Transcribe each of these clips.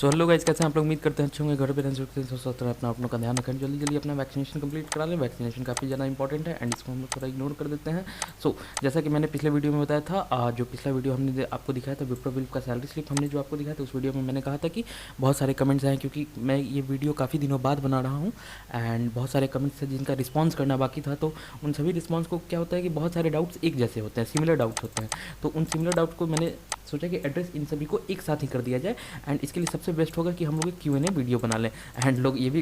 So hello guys, कैसे हैं आप लोग? उम्मीद करते हैं अच्छे होंगे, घर पे रहने सकते हैं, स्वस्थ रहें, अपना अपनों का ध्यान रखें, जल्दी जल्दी अपना वैक्सीनेशन कंप्लीट करा लें। वैक्सीनेशन काफ़ी ज़्यादा इंपॉर्टेंट है एंड इसको हम लोग थोड़ा इग्नोर कर देते हैं। सो जैसा कि मैंने पिछले वीडियो में बताया था, जो पिछला वीडियो हमने आपको दिखाया था विप्रो विल्प का सैलरी स्लिप हमने जो आपको दिखाया था, उस वीडियो में मैंने कहा था कि बहुत सारे कमेंट्स आए, क्योंकि मैं ये वीडियो काफ़ी दिनों बाद बना रहा हूँ एंड बहुत सारे कमेंट्स थे जिनका रिस्पॉन्स करना बाकी था। तो उन सभी रिस्पॉन्स को क्या होता है कि बहुत सारे डाउट्स एक जैसे होते हैं, सिमिलर डाउट्स होते हैं। तो उन सिमिलर डाउट को मैंने सोचा कि एड्रेस इन सभी को एक साथ ही कर दिया जाए एंड इसके लिए सबसे बेस्ट होगा कि हम लोग Q&A वीडियो बना लें। एंड लोग ये भी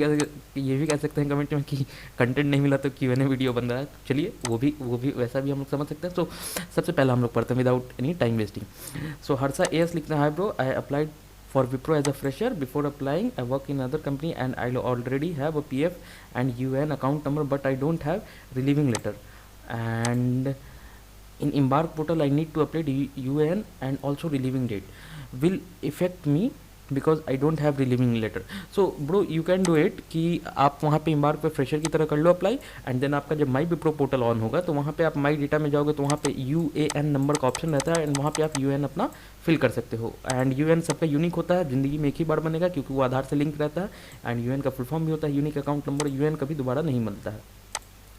कह सकते हैं कमेंट में कि कंटेंट नहीं मिला तो Q&A वीडियो बन रहा है। चलिए वो भी वैसा भी हम लोग समझ सकते हैं। सो सबसे पहला हम लोग पढ़ते हैं विदाउट एनी टाइम वेस्टिंग। सो हर्षा एस लिखते हैं, hi bro, I applied for Wipro as a fresher. Before applying, I work in another company and I already have a PF and UN account number, but I don't have relieving letter. And in Embark portal, I need to upload UN and also relieving date. Will affect me because I don't have relieving letter. So bro, you can do it कि आप वहाँ पे Embark पे fresher की तरह कर लो apply and then आपका जब माई विप्रो पोर्टल ऑन होगा तो वहाँ पे आप माई डेटा में जाओगे तो वहाँ पे UAN नंबर का ऑप्शन रहता है एंड वहाँ पे आप UN अपना फिल कर सकते हो। एंड UN सबका यूनिक होता है, ज़िंदगी में एक ही बार बनेगा क्योंकि वो आधार से लिंक रहता है एंड UN का फुल फॉर्म भी होता है यूनिक अकाउंट नंबर। UN कभी दोबारा नहीं बनता है,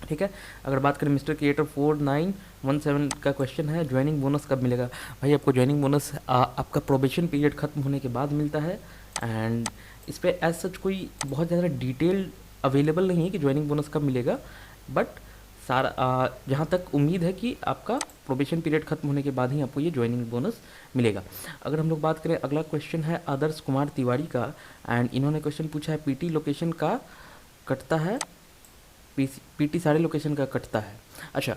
ठीक है। अगर बात करें मिस्टर क्रिएटर 4917 का क्वेश्चन है, ज्वाइनिंग बोनस कब मिलेगा? भाई आपको ज्वाइनिंग बोनस आपका प्रोबेशन पीरियड खत्म होने के बाद मिलता है एंड इस पर एज सच कोई बहुत ज़्यादा डिटेल अवेलेबल नहीं है कि ज्वाइनिंग बोनस कब मिलेगा, बट सारा जहाँ तक उम्मीद है कि आपका प्रोबेशन पीरियड खत्म होने के बाद ही आपको ये ज्वाइनिंग बोनस मिलेगा। अगर हम लोग बात करें, अगला क्वेश्चन है आदर्श कुमार तिवारी का एंड इन्होंने क्वेश्चन पूछा है पीटी लोकेशन का कटता है, पीटी सारे लोकेशन का कटता है। अच्छा,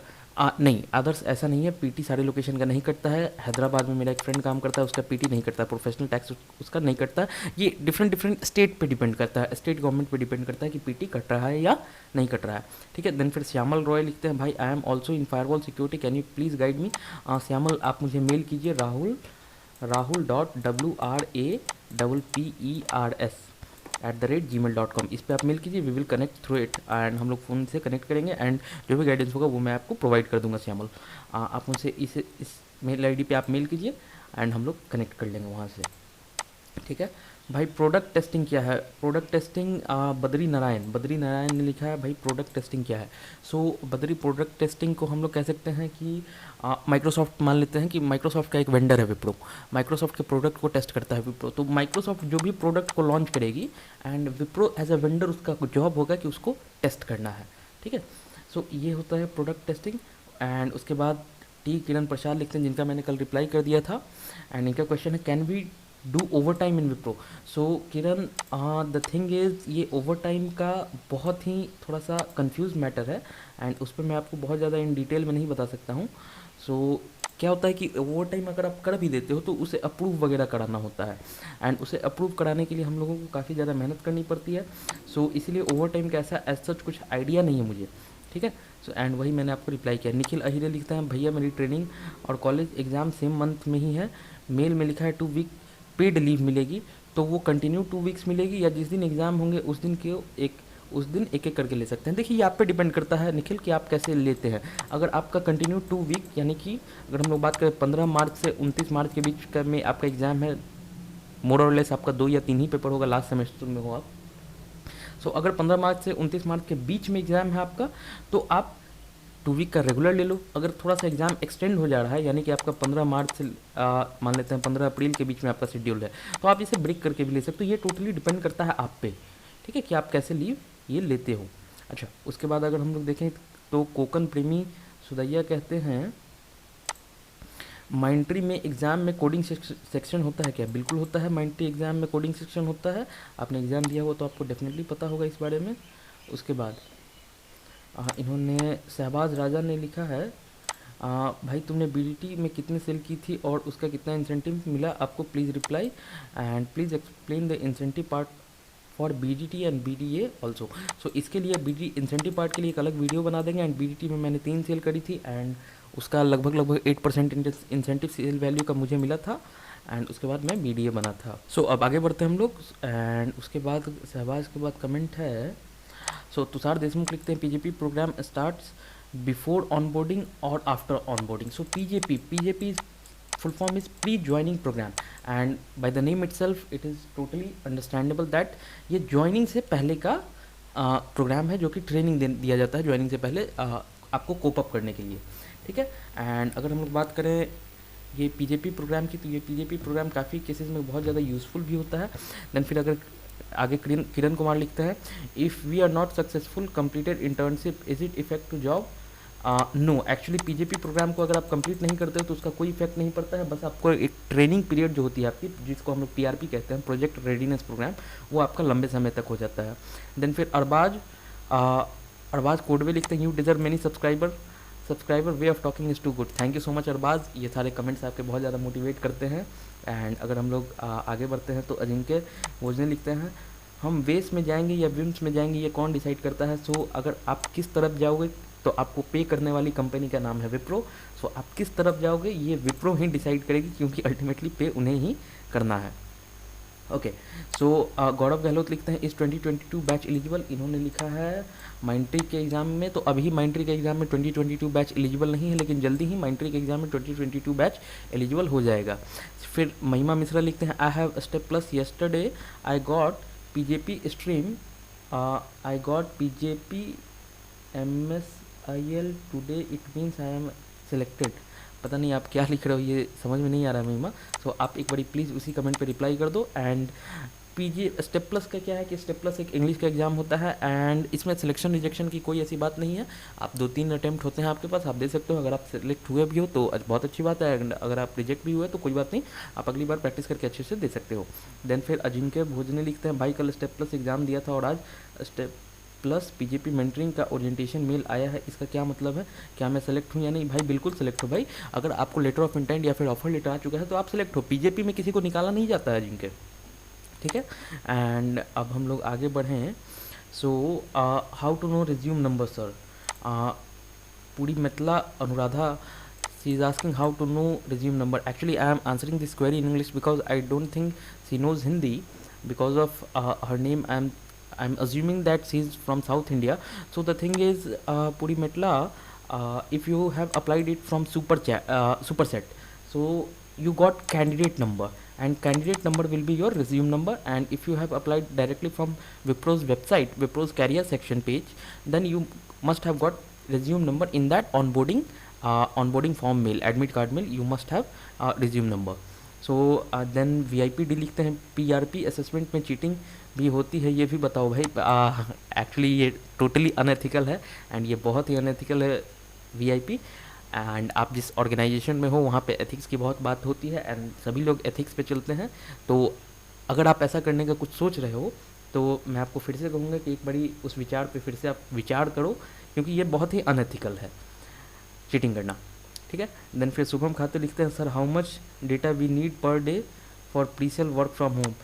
नहीं आदर्श, ऐसा नहीं है, पीटी सारे लोकेशन का नहीं कटता है। हैदराबाद में मेरा एक फ्रेंड काम करता है, उसका पीटी नहीं कटता, प्रोफेशनल टैक्स उसका नहीं कटता। ये डिफरेंट स्टेट पे डिपेंड करता है, स्टेट गवर्नमेंट पे डिपेंड करता है कि पीटी कट रहा है या नहीं कट रहा है, ठीक है। देन फिर श्यामल रॉय लिखते हैं, भाई I am also in firewall security, can you please guide me? Shyamal, आप मुझे मेल कीजिए rahul.WRAPPERS@gmail.com, इस पर आप मेल कीजिए, we will connect through it and हम लोग फ़ोन से कनेक्ट करेंगे एंड जो भी गाइडेंस होगा वो मैं आपको प्रोवाइड कर दूंगा। श्यामल, आप मुझसे इस मेल आईडी पे आप मेल कीजिए एंड हम लोग कनेक्ट कर लेंगे वहाँ से, ठीक है। भाई प्रोडक्ट टेस्टिंग क्या है? प्रोडक्ट टेस्टिंग बद्री नारायण ने लिखा है, भाई प्रोडक्ट टेस्टिंग क्या है? सो बद्री, प्रोडक्ट टेस्टिंग को हम लोग कह सकते हैं कि माइक्रोसॉफ्ट मान लेते हैं कि माइक्रोसॉफ्ट का एक वेंडर है विप्रो, माइक्रोसॉफ्ट के प्रोडक्ट को टेस्ट करता है विप्रो। तो माइक्रोसॉफ्ट जो भी प्रोडक्ट को लॉन्च करेगी and Wipro as a vendor उसका जॉब होगा कि उसको टेस्ट करना है, ठीक है। सो ये होता है प्रोडक्ट टेस्टिंग। एंड उसके बाद टी किरण प्रसाद लिखते हैं, जिनका मैंने कल रिप्लाई कर दिया था एंड इनका क्वेश्चन है can we do overtime in Wipro? So Kiran, the thing is ये ओवर टाइम का बहुत ही थोड़ा सा कंफ्यूज मैटर है एंड उस पर मैं आपको बहुत ज़्यादा इन डिटेल में नहीं बता सकता हूँ। सो क्या होता है कि ओवर टाइम अगर आप कर भी देते हो तो उसे अप्रूव वगैरह कराना होता है एंड उसे अप्रूव कराने के लिए हम लोगों को काफ़ी ज़्यादा मेहनत करनी पड़ती है। सो इसलिए ओवर टाइम का ऐसा एज सच कुछ आइडिया नहीं है मुझे, ठीक है। सो एंड वही मैंने आपको रिप्लाई किया। निखिल अहिरे लिखता है, भैया मेरी ट्रेनिंग और कॉलेज एग्ज़ाम सेम मंथ में ही है, मेल में लिखा है 2 वीक पेड लीव मिलेगी, तो वो कंटिन्यू 2 वीक्स मिलेगी या जिस दिन एग्ज़ाम होंगे उस दिन एक एक करके ले सकते हैं? देखिए ये आप पे डिपेंड करता है निखिल कि आप कैसे लेते हैं। अगर आपका कंटिन्यू 2 वीक यानी कि अगर हम लोग बात करें 15 मार्च से 29 मार्च के बीच का में आपका एग्ज़ाम है, मोर और लेस आपका 2 या 3 ही पेपर होगा, लास्ट सेमेस्टर में हो आप। सो अगर 15 मार्च से 29 मार्च के बीच में एग्ज़ाम है आपका तो आप 2 वीक का रेगुलर ले लो। अगर थोड़ा सा एग्ज़ाम एक्सटेंड हो जा रहा है यानी कि आपका 15 मार्च से मान लेते हैं 15 अप्रैल के बीच में आपका शेड्यूल है तो आप इसे ब्रेक करके भी ले सकते हो। ये टोटली डिपेंड करता है आप पे, ठीक है, कि आप कैसे लीव ये लेते हो। अच्छा, उसके बाद अगर हम लोग देखें तो कोकन प्रेमी सुदैया कहते हैं माइंट्री में एग्ज़ाम में कोडिंग सेक्शन होता है क्या? बिल्कुल होता है, माइंट्री एग्ज़ाम में कोडिंग सेक्शन होता है। आपने एग्ज़ाम दिया हो तो आपको डेफिनेटली पता होगा इस बारे में। उसके बाद इन्होंने शहबाज राजा ने लिखा है, भाई तुमने बीडीटी में कितने सेल की थी और उसका कितना इंसेंटिव मिला आपको? Please reply and please explain the incentive part for BDT and BDA also. So इसके लिए बीडी इंसेंटिव पार्ट के लिए एक अलग वीडियो बना देंगे। एंड बीडीटी में मैंने 3 सेल करी थी एंड उसका लगभग 8% इंसेंटिव सेल वैल्यू का मुझे मिला था एंड उसके बाद मैं बीडीए बना था। सो अब आगे बढ़ते हैं हम लोग एंड उसके बाद शहबाज के बाद कमेंट है। सो तुषार देशमुख लिखते हैं PJP programme starts before onboarding और after onboarding. So PJP full form is pre-joining program, and by the name itself it is totally understandable that ये joining से पहले का प्रोग्राम है जो कि ट्रेनिंग दिया जाता है ज्वाइनिंग से पहले आपको कोप अप करने के लिए, ठीक है। एंड अगर हम लोग बात करें ये पीजेपी प्रोग्राम की, तो ये पीजेपी प्रोग्राम काफ़ी केसेस में बहुत ज़्यादा यूज़फुल भी होता है। देन फिर अगर आगे किरण कुमार लिखते हैं, if we are not successful completed internship is it effect to job? No, actually PJP programme को अगर आप कंप्लीट नहीं करते हो तो उसका कोई इफेक्ट नहीं पड़ता है। बस आपको एक ट्रेनिंग पीरियड जो होती है आपकी, जिसको हम लोग पीआरपी कहते हैं, प्रोजेक्ट रेडीनेस प्रोग्राम, वो आपका लंबे समय तक हो जाता है। देन फिर अरबाज कोडवे लिखते हैं, you deserve many subscriber way of talking is too good. Thank you so much Arbaaz, ये सारे कमेंट्स आपके बहुत ज़्यादा मोटिवेट करते हैं। एंड अगर हम लोग आगे बढ़ते हैं तो अजिंक्य भोजने लिखते हैं, हम वेस में जाएंगे या विम्स में जाएंगे ये कौन डिसाइड करता है? सो अगर आप किस तरफ जाओगे तो आपको पे करने वाली कंपनी का नाम है विप्रो। सो आप किस तरफ जाओगे ये विप्रो ही डिसाइड करेगी, क्योंकि अल्टीमेटली पे उन्हें ही करना है। ओके, सो गौरव गहलोत लिखते हैं, इस 2022 बैच एलिजिबल? इन्होंने लिखा है माइंट्री के एग्ज़ाम में, तो अभी माइंट्री के एग्ज़ाम में 2022 बैच एलिजिबल नहीं है, लेकिन जल्दी ही माइंट्री के एग्ज़ाम में 2022 बैच एलिजिबल हो जाएगा। फिर महिमा मिश्रा लिखते हैं, I have step plus yesterday I got PJP stream, I got PJP MSIL today, it means I am selected. पता नहीं आप क्या लिख रहे हो, ये समझ में नहीं आ रहा है महिमा। सो आप एक बारी प्लीज़ उसी कमेंट पे रिप्लाई कर दो। एंड पीजी स्टेप प्लस का क्या है कि स्टेप प्लस एक इंग्लिश का एग्जाम होता है, एंड इसमें सिलेक्शन रिजेक्शन की कोई ऐसी बात नहीं है। आप 2-3 अटैम्प्ट होते हैं आपके पास, आप दे सकते हो। अगर आप सेलेक्ट हुए भी हो तो बहुत अच्छी बात है, अगर आप रिजेक्ट भी हुए तो कोई बात नहीं, आप अगली बार प्रैक्टिस करके अच्छे से दे सकते हो। देन फिर अजिंक्य भोजने लिखते हैं, भाई कल स्टेप प्लस एग्ज़ाम दिया था और आज स्टेप प्लस पीजेपी मेंटरिंग का ओरिएंटेशन मेल आया है, इसका क्या मतलब है? क्या मैं सेलेक्ट हूँ या नहीं? भाई बिल्कुल सेलेक्ट हो भाई, अगर आपको लेटर ऑफ इंटेंट या फिर ऑफर लेटर आ चुका है तो आप सेलेक्ट हो। पीजेपी में किसी को निकाला नहीं जाता है जिनके, ठीक है। एंड अब हम लोग आगे बढ़ें। So how to know resume number sir? Puri Mitla Anuradha, she is asking how to know resume number. Actually I am answering this query in English because I don't think she knows Hindi, because of her name I'm assuming that she's from South India. So the thing is, Puri Metla, if you have applied it from Superset, so you got candidate number, and candidate number will be your resume number. And if you have applied directly from Wipro's website, Wipro's career section page, then you must have got resume number in that onboarding form mail, admit card mail. You must have resume number. So then VIPD लिखते हैं, PRP assessment में cheating भी होती है, ये भी बताओ भाई। एक्चुअली ये टोटली अनएथिकल है, एंड ये बहुत ही अनएथिकल है VIP। एंड आप जिस ऑर्गेनाइजेशन में हो वहाँ पे एथिक्स की बहुत बात होती है, एंड सभी लोग एथिक्स पे चलते हैं। तो अगर आप ऐसा करने का कुछ सोच रहे हो तो मैं आपको फिर से कहूँगा कि एक बारी उस विचार पे फिर से आप विचार करो, क्योंकि ये बहुत ही अनएथिकल है चीटिंग करना, ठीक है। देन फिर शुभम खाते लिखते हैं, sir how much data we need per day for presale work from home?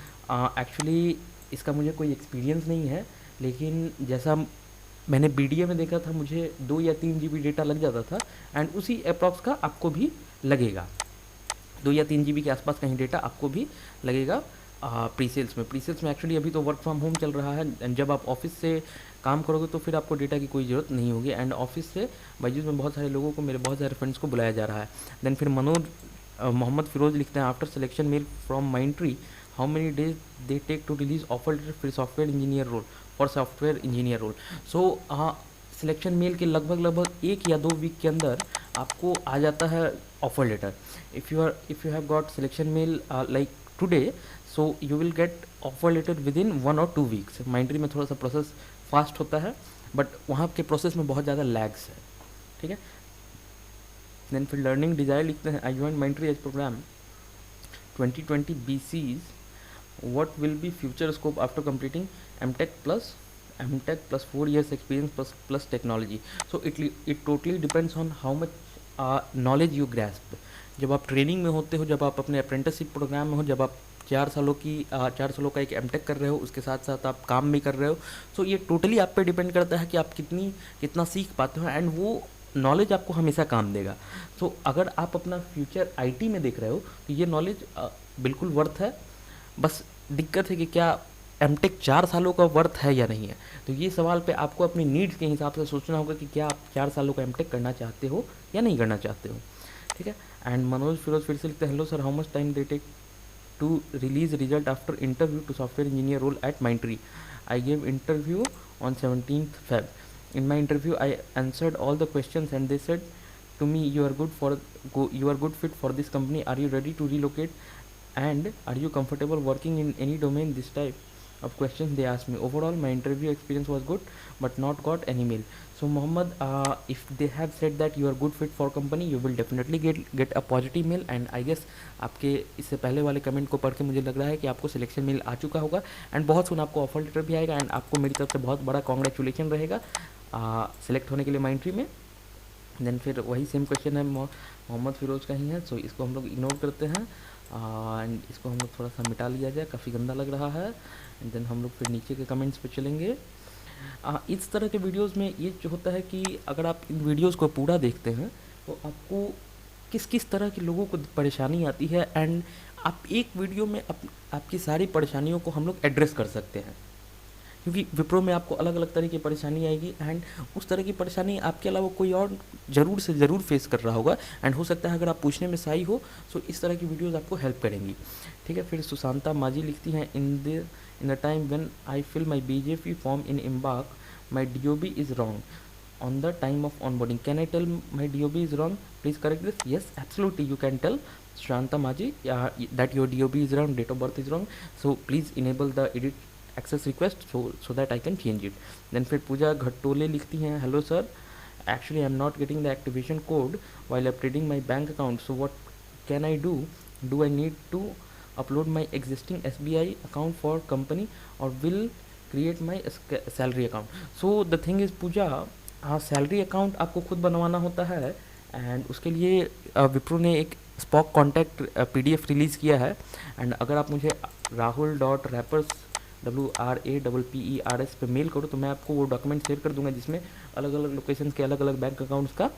Actually इसका मुझे कोई एक्सपीरियंस नहीं है, लेकिन जैसा मैंने BDA में देखा था, मुझे 2 या 3 GB डेटा लग जाता था, एंड उसी अप्रॉक्स का आपको भी लगेगा। 2 या 3 GB के आसपास कहीं डेटा आपको भी लगेगा प्रीसेल्स में एक्चुअली अभी तो वर्क फ्रॉम होम चल रहा है, एंड जब आप ऑफिस से काम करोगे तो फिर आपको डेटा की कोई ज़रूरत नहीं होगी। एंड ऑफिस से बायजूस में बहुत सारे लोगों को, मेरे बहुत सारे फ्रेंड्स को बुलाया जा रहा है। देन फिर मोहम्मद फिरोज लिखते हैं, after selection mail from Mindtree how many days they take to release offer letter for software engineer role? So selection mail के लगभग 1 या 2 वीक के अंदर आपको आ जाता है offer letter. If you have got selection mail like today, so you will get offer letter within 1 और 2 वीक्स। माइंट्री में थोड़ा सा प्रोसेस फास्ट होता है, बट वहाँ के प्रोसेस में बहुत ज़्यादा लैग्स है, ठीक है। देन फिर लर्निंग डिज़ायर लिखते हैं, I join Mindtree as program 2020 BCs, what will be future scope after completing MTech plus 4 years experience plus technology? So it totally depends on how much knowledge you grasp. जब आप training में होते हो, जब आप अपने अप्रेंटिसशिप प्रोग्राम में हो, जब आप 4 सालों का एक एमटेक कर रहे हो, उसके साथ साथ आप काम भी कर रहे हो, सो ये टोटली आप पे डिपेंड करता है कि आप कितना सीख पाते हो, एंड वो नॉलेज आपको हमेशा काम देगा। सो अगर आप अपना फ्यूचर IT में देख रहे हो तो ये नॉलेज बिल्कुल वर्थ है। बस दिक्कत है कि क्या एमटेक 4 सालों का वर्थ है या नहीं है। तो ये सवाल पे आपको अपनी नीड्स के हिसाब से सोचना होगा कि क्या आप 4 सालों का एमटेक करना चाहते हो या नहीं करना चाहते हो, ठीक है। एंड मनोज फिरोज फिर से लिखते हैं, hello sir, how much time they take to release result after interview to software engineer role at Mindtree. I gave interview on 17th Feb. In my interview, I answered all the questions and they said to me, you are good fit for this company. Are you ready to relocate? And are you comfortable working in any domain? This type of questions they asked me. Overall, my interview experience was good, but not got any mail. So Mohammed, if they have said that you are good fit for company, you will definitely get a positive mail. And I guess आपके इससे पहले वाले comment को पढ़ के मुझे लग रहा है कि आपको सिलेक्शन मेल आ चुका होगा एंड बहुत सुन आपको ऑफर लेटर भी आएगा एंड आपको मेरी तरफ से बहुत बड़ा कॉन्ग्रेचुलेशन रहेगा सिलेक्ट होने के लिए माइंट्री में। देन फिर वही सेम क्वेश्चन है मोहम्मद फिरोज का ही है, सो इसको हम लोग इग्नोर करते हैं एंड इसको हम लोग थोड़ा सा मिटा लिया जाए, काफ़ी गंदा लग रहा है। एंड देन हम लोग फिर नीचे के कमेंट्स पे चलेंगे। इस तरह के वीडियोस में ये जो होता है कि अगर आप इन वीडियोस को पूरा देखते हैं तो आपको किस किस तरह के लोगों को परेशानी आती है एंड आप एक वीडियो में आपकी सारी परेशानियों को हम लोग एड्रेस कर सकते हैं, क्योंकि विप्रो में आपको अलग अलग तरह की परेशानी आएगी एंड उस तरह की परेशानी आपके अलावा कोई और ज़रूर से ज़रूर फेस कर रहा होगा एंड हो सकता है अगर आप पूछने में सही हो तो इस तरह की वीडियोस आपको हेल्प करेंगी। ठीक है। फिर सुशांता माजी लिखती हैं, in the time when I fill my BJP form in embark my DOB is wrong on the time of onboarding. Can I tell my DOB is wrong? Please correct this. Yes, absolutely you can tell Shanta Maji that your DOB is wrong, date of birth is wrong. So please enable the edit access request so that I can change it. Then फिर पूजा घटोले लिखती हैं, hello sir, actually I am not getting the activation code while updating my bank account. So what can I do? Do I need to upload my existing SBI account for company or will create my salary account? So the thing is पूजा, हाँ, salary account आपको खुद बनवाना होता है and उसके लिए विप्रो ने एक स्पॉक कॉन्टैक्ट PDF रिलीज़ किया है एंड अगर आप मुझे rahul.rappers WRAPPERS पे मेल करो तो मैं आपको वो डॉक्यूमेंट शेयर कर दूंगा जिसमें अलग अलग लोकेशन के अलग अलग बैंक अकाउंट्स का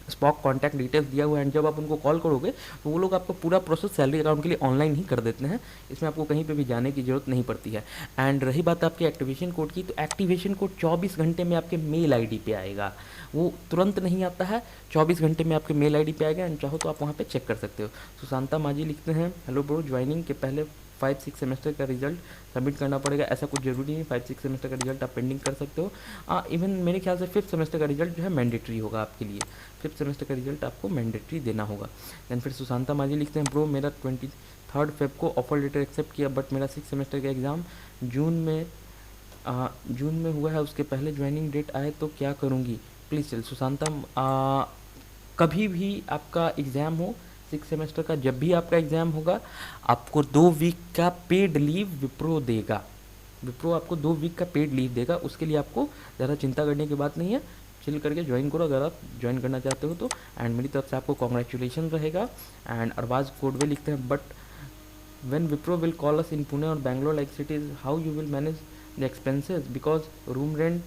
स्पॉक कॉन्टैक्ट डिटेल्स दिया हुआ है एंड जब आप उनको कॉल करोगे तो वो लोग आपका पूरा प्रोसेस सैलरी अकाउंट के लिए ऑनलाइन ही कर देते हैं, इसमें आपको कहीं पे भी जाने की ज़रूरत नहीं पड़ती है। एंड रही बात आपके एक्टिवेशन कोड की, तो एक्टिवेशन कोड 24 घंटे में आपके मेल ID पे आएगा, वो तुरंत नहीं आता है, 24 घंटे में आपके मेल ID पे आएगा एंड चाहो तो आप वहाँ पर चेक कर सकते हो। सुशांता माजी लिखते हैं, हेलो ब्रो, ज्वाइनिंग के पहले 5-6 सेमेस्टर का रिजल्ट सबमिट करना पड़ेगा? ऐसा कुछ ज़रूरी नहीं, 5-6 सेमेस्टर का रिजल्ट आप पेंडिंग कर सकते हो। इवन मेरे ख्याल से 5th सेमेस्टर का रिजल्ट जो है मैंडेटरी होगा आपके लिए, 5th सेमेस्टर का रिजल्ट आपको मैंडेटरी देना होगा। देन फिर सुशांता माजी लिखते हैं, ब्रो मेरा 23 फेब को ऑफर लेटर एक्सेप्ट किया बट मेरा 6th सेमेस्टर का एग्ज़ाम जून में हुआ है, उसके पहले ज्वाइनिंग डेट आए तो क्या करूँगी? प्लीज़ चल सुशांता, कभी भी आपका एग्ज़ाम हो 6 सेमेस्टर का, जब भी आपका एग्ज़ाम होगा आपको 2 वीक का पेड लीव विप्रो देगा, विप्रो आपको 2 वीक का पेड लीव देगा, उसके लिए आपको ज़्यादा चिंता करने की बात नहीं है, चिल करके ज्वाइन करो अगर आप ज्वाइन करना चाहते हो तो। एंड मेरी तरफ से आपको कॉन्ग्रेचुलेशन रहेगा। एंड अरबाज कोडवे लिखते हैं, but when Wipro will call us in Pune और Bangalore like cities, how you will manage the expenses because room rent,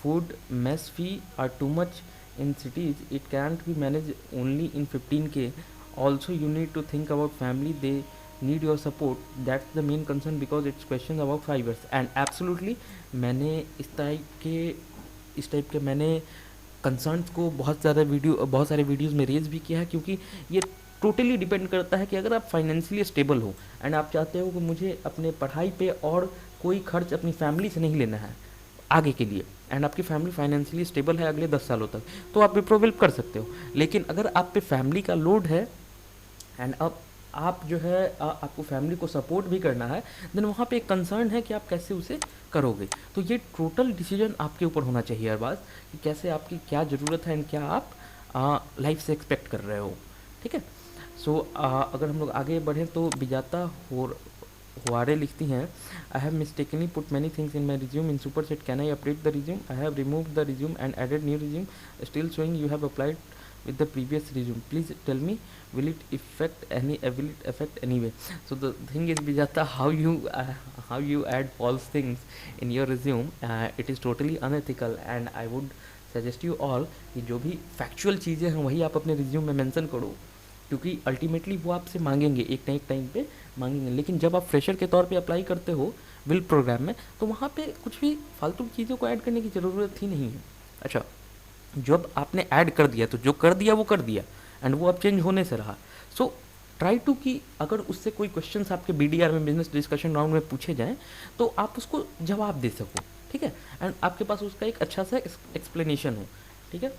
food, mess fee are too much in cities. It can't be managed only in 15K. Also you need to think about family, they need your support. That's the main concern because it's questions about 5 years. And absolutely मैंने इस type के मैंने concerns को बहुत सारे videos में raise भी किया है, क्योंकि ये टोटली डिपेंड करता है कि अगर आप फाइनेंशियली स्टेबल हो एंड आप चाहते हो कि मुझे अपने पढ़ाई पे और कोई खर्च अपनी फैमिली से नहीं लेना है आगे के लिए, एंड आपकी फैमिली फाइनेंशियली स्टेबल है अगले 10 सालों तक, तो आप विप्रो विल कर सकते हो। लेकिन अगर आप पे फैमिली का लोड है एंड अब आप जो है आपको फैमिली को सपोर्ट भी करना है, देन वहाँ पे एक कंसर्न है कि आप कैसे उसे करोगे। तो ये टोटल डिसीजन आपके ऊपर होना चाहिए हर बात, कि कैसे आपकी क्या ज़रूरत है एंड क्या आप लाइफ से एक्सपेक्ट कर रहे हो। ठीक है। सो अगर हम लोग आगे बढ़ें तो बिजाता हुआरे लिखती हैं, I have mistakenly put many things in my resume in Superset, can I update the resume? I have remove the resume and added new resume, still showing you have applied with the previous resume. Please tell me, will it affect anyway? So the thing is Bijata, how you add false things in your resume, it is totally unethical and I would suggest you all कि जो भी factual चीज़ें हैं वही आप अपने resume में mention करो, क्योंकि अल्टीमेटली वो आपसे मांगेंगे, एक ना एक टाइम पे मांगेंगे। लेकिन जब आप फ्रेशर के तौर पे अप्लाई करते हो विल प्रोग्राम में, तो वहाँ पे कुछ भी फालतू चीज़ों को ऐड करने की ज़रूरत ही नहीं है। अच्छा, जब आपने ऐड कर दिया तो जो कर दिया वो कर दिया एंड वो अब चेंज होने से रहा। सो ट्राई टू कि अगर उससे कोई क्वेश्चंस आपके बीडीआर में, बिजनेस डिस्कशन राउंड में पूछे जाएँ तो आप उसको जवाब दे सको, ठीक है, एंड आपके पास उसका एक अच्छा सा एक्सप्लेनेशन हो, ठीक है।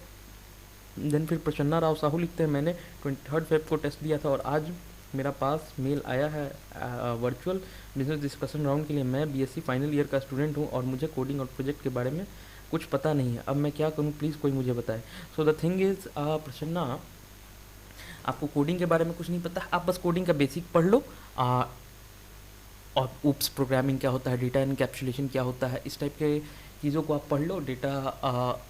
देन फिर प्रसन्ना राव साहू लिखते हैं, मैंने 23 फेब को टेस्ट दिया था और आज मेरा पास मेल आया है वर्चुअल बिजनेस डिस्कशन राउंड के लिए। मैं बीएससी फाइनल ईयर का स्टूडेंट हूँ और मुझे कोडिंग और प्रोजेक्ट के बारे में कुछ पता नहीं है, अब मैं क्या करूँ, प्लीज़ कोई मुझे बताए। सो द थिंग इज़ प्रसन्ना, आपको कोडिंग के बारे में कुछ नहीं पता, आप बस कोडिंग का बेसिक पढ़ लो, और ऊप्स प्रोग्रामिंग क्या होता है, डेटा इनकैप्सुलेशन क्या होता है, इस टाइप के चीज़ों को आप पढ़ लो, डेटा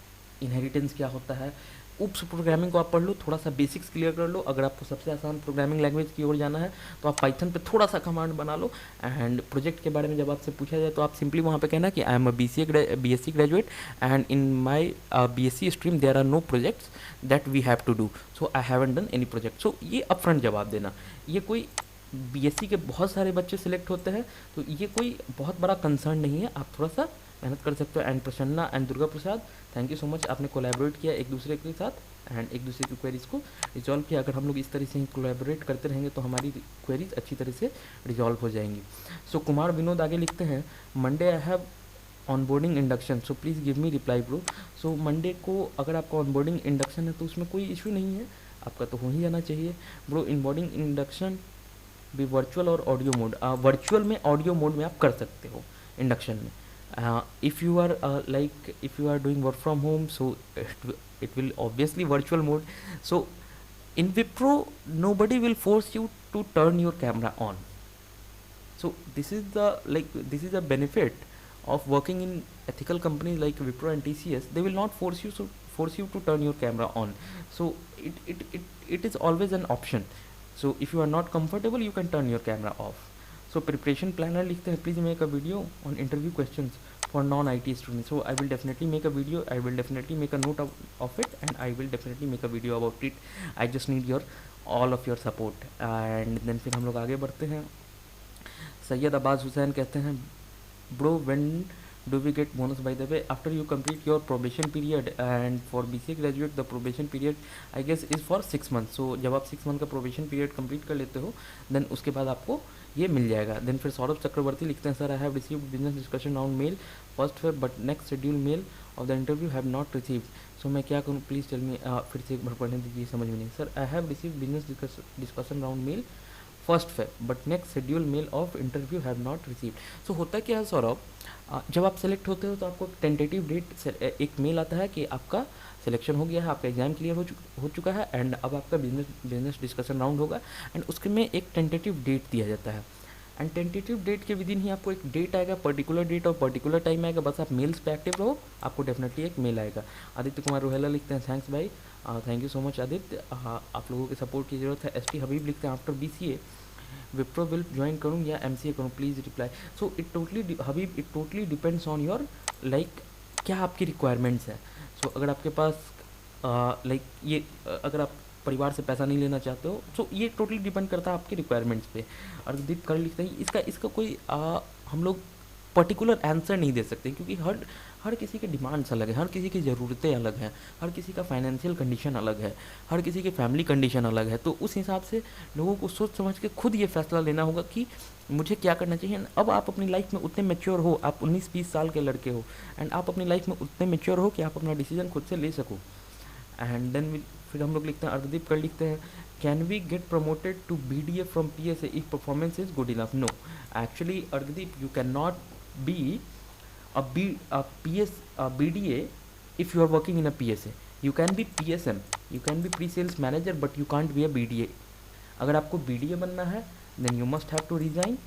इनहेरिटेंस क्या होता है, ऊप्स प्रोग्रामिंग को आप पढ़ लो, थोड़ा सा बेसिक्स क्लियर कर लो। अगर आपको सबसे आसान प्रोग्रामिंग लैंग्वेज की ओर जाना है तो आप पाइथन पे थोड़ा सा कमांड बना लो। एंड प्रोजेक्ट के बारे में जब आपसे पूछा जाए तो आप सिंपली वहाँ पे कहना कि I am a BSc graduate and in my BSc stream there are no projects that we have to do, so I haven't done any project. So ये अपफ्रंट जवाब देना, ये कोई बीएससी के बहुत सारे बच्चे सिलेक्ट होते हैं तो ये कोई बहुत बड़ा कंसर्न नहीं है, आप थोड़ा सा मेहनत कर सकते हो। And Prasanna and Durga Prasad, thank you so much, आपने कोलैबोरेट किया एक दूसरे के साथ एंड एक दूसरे की क्वेरीज को रिजॉल्व किया। अगर हम लोग इस तरह से ही कोलैबोरेट करते रहेंगे तो हमारी क्वेरीज अच्छी तरह से रिजॉल्व हो जाएंगी। सो कुमार विनोद आगे लिखते हैं, Monday I have onboarding induction, so please give me reply bro. So Monday को अगर आपका ऑनबोर्डिंग इंडक्शन है तो उसमें कोई इशू नहीं है, आपका तो हो ही जाना चाहिए ब्रो। इनबोर्डिंग इंडक्शन भी वर्चुअल और ऑडियो मोड, वर्चुअल में ऑडियो मोड में आप कर सकते हो इंडक्शन में। If you are like if you are doing work from home so it will obviously virtual mode. So in Wipro nobody will force you to turn your camera on, so this is the benefit of working in ethical companies like Wipro and TCS. They will not force you to turn your camera on, so it is always an option. So if you are not comfortable you can turn your camera off. So preparation planner लिखते हैं, please make a video on interview questions for non-IT students. So I will definitely make a video, I will definitely make a note of it and I will definitely make a video about it. I just need your all of your support. And then फिर हम लोग आगे बढ़ते हैं। सैयद अब्बास हुसैन कहते हैं, bro when do we get bonus? By the way, after you complete your probation period, and for BCA graduate the probation period I guess is for 6 months. So जब आप 6 मंथ का probation period complete कर लेते हो then उसके बाद आपको ये मिल जाएगा। देन फिर सौरभ चक्रवर्ती लिखते हैं, sir I have received business discussion round mail first Feb but next schedule mail of the interview have not received, so मैं क्या करूँ प्लीज़ टेल मी। फिर से एक बार पढ़ने दीजिए, समझ में नहीं। Sir I have received business discussion round mail first Feb but next schedule mail of interview have not received. So होता क्या है सौरभ, जब आप सेलेक्ट होते हो तो आपको टेंटेटिव डेट एक मेल आता है कि आपका सिलेक्शन हो गया है, आपका एग्जाम क्लियर हो चुका है एंड अब आपका बिजनेस डिस्कशन राउंड होगा एंड उसके में एक टेंटेटिव डेट दिया जाता है एंड टेंटेटिव डेट के विदिन ही आपको एक डेट आएगा, पर्टिकुलर डेट और पर्टिकुलर टाइम आएगा। बस आप मेल्स पे एक्टिव रहो, आपको डेफिनेटली एक मेल आएगा। आदित्य कुमार रोहेला लिखते हैं, थैंक्स भाई, thank you so much Aditya, आप लोगों के सपोर्ट की ज़रूरत है। एस टी हबीब लिखते हैं, after BCA Wipro will join करूँ या MCA करूँ, please reply. So it totally Habib, it totally depends on your like क्या आपकी रिक्वायरमेंट्स हैं। सो अगर आपके पास ये अगर आप परिवार से पैसा नहीं लेना चाहते हो सो ये टोटली डिपेंड करता है आपके रिक्वायरमेंट्स पे। अर्षदीप कर लिखते हैं, इसका कोई हम लोग पर्टिकुलर आंसर नहीं दे सकते क्योंकि हर किसी के डिमांड्स अलग है, हर किसी की ज़रूरतें अलग हैं, हर किसी का फाइनेंशियल कंडीशन अलग है, हर किसी की फैमिली कंडीशन अलग है। तो उस हिसाब से लोगों को सोच समझ के खुद ये फैसला लेना होगा कि मुझे क्या करना चाहिए। अब आप अपनी लाइफ में उतने मैच्योर हो, आप 19-20 साल के लड़के हो एंड आप अपनी लाइफ में उतने मैच्योर हो कि आप अपना डिसीजन खुद से ले सको। एंड देन फिर हम लोग लिखते हैं, अर्धदीप कर लिखते हैं, can we get promoted to BDA from PSA if performance is good enough? No, actually Ardhdeep you can not be a BDA if you are working in a PSA. You can be PSM, you can be pre-sales manager, but you can't be a BDA. अगर आपको BDA बनना है then you must have to resign,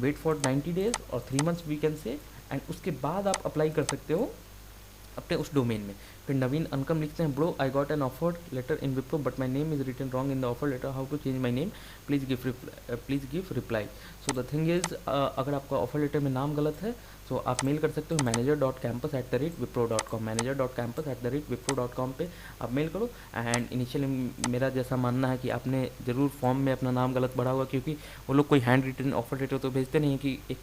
wait for 90 days or 3 months we can say, and उसके बाद आप apply कर सकते हो अपने उस डोमेन में। फिर नवीन अनकम लिखते हैं, bro I got an offer letter in Wipro but my name is written wrong in the offer letter, how to change my name, please give reply. So the thing is अगर आपका ऑफर लेटर में नाम गलत है तो आप mail कर सकते हो manager.campus@wipro.com, manager.campus@wipro.com पे आप मेल करो। एंड इनिशियली मेरा जैसा मानना है कि आपने ज़रूर फॉर्म में अपना नाम गलत भरा होगा क्योंकि वो लोग कोई हैंड रिटन ऑफर लेटर तो भेजते नहीं है कि एक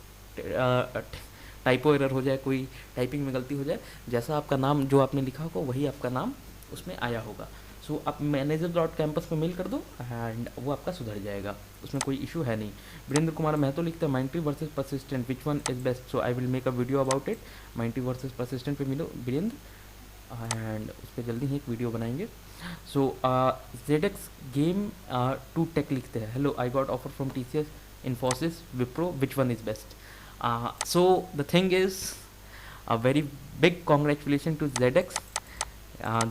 टाइपो एरर हो जाए, कोई टाइपिंग में गलती हो जाए, जैसा आपका नाम जो आपने लिखा होगा वही आपका नाम उसमें आया होगा। सो आप manager.campus पे मेल कर दो एंड वो आपका सुधर जाएगा, उसमें कोई इशू है नहीं। वीरेंद्र कुमार महतो लिखते हैं माइंट्री versus persistent which one is best, so I will make a video about it. माइंट्री versus persistent पे मिलो वीरेंद्र, एंड उस पर जल्दी ही एक वीडियो बनाएंगे। So ZX game to tech लिखते हैं, hello I got offer from TCS, Infosys, Wipro, which one is best. So the thing is a very big congratulation to ZX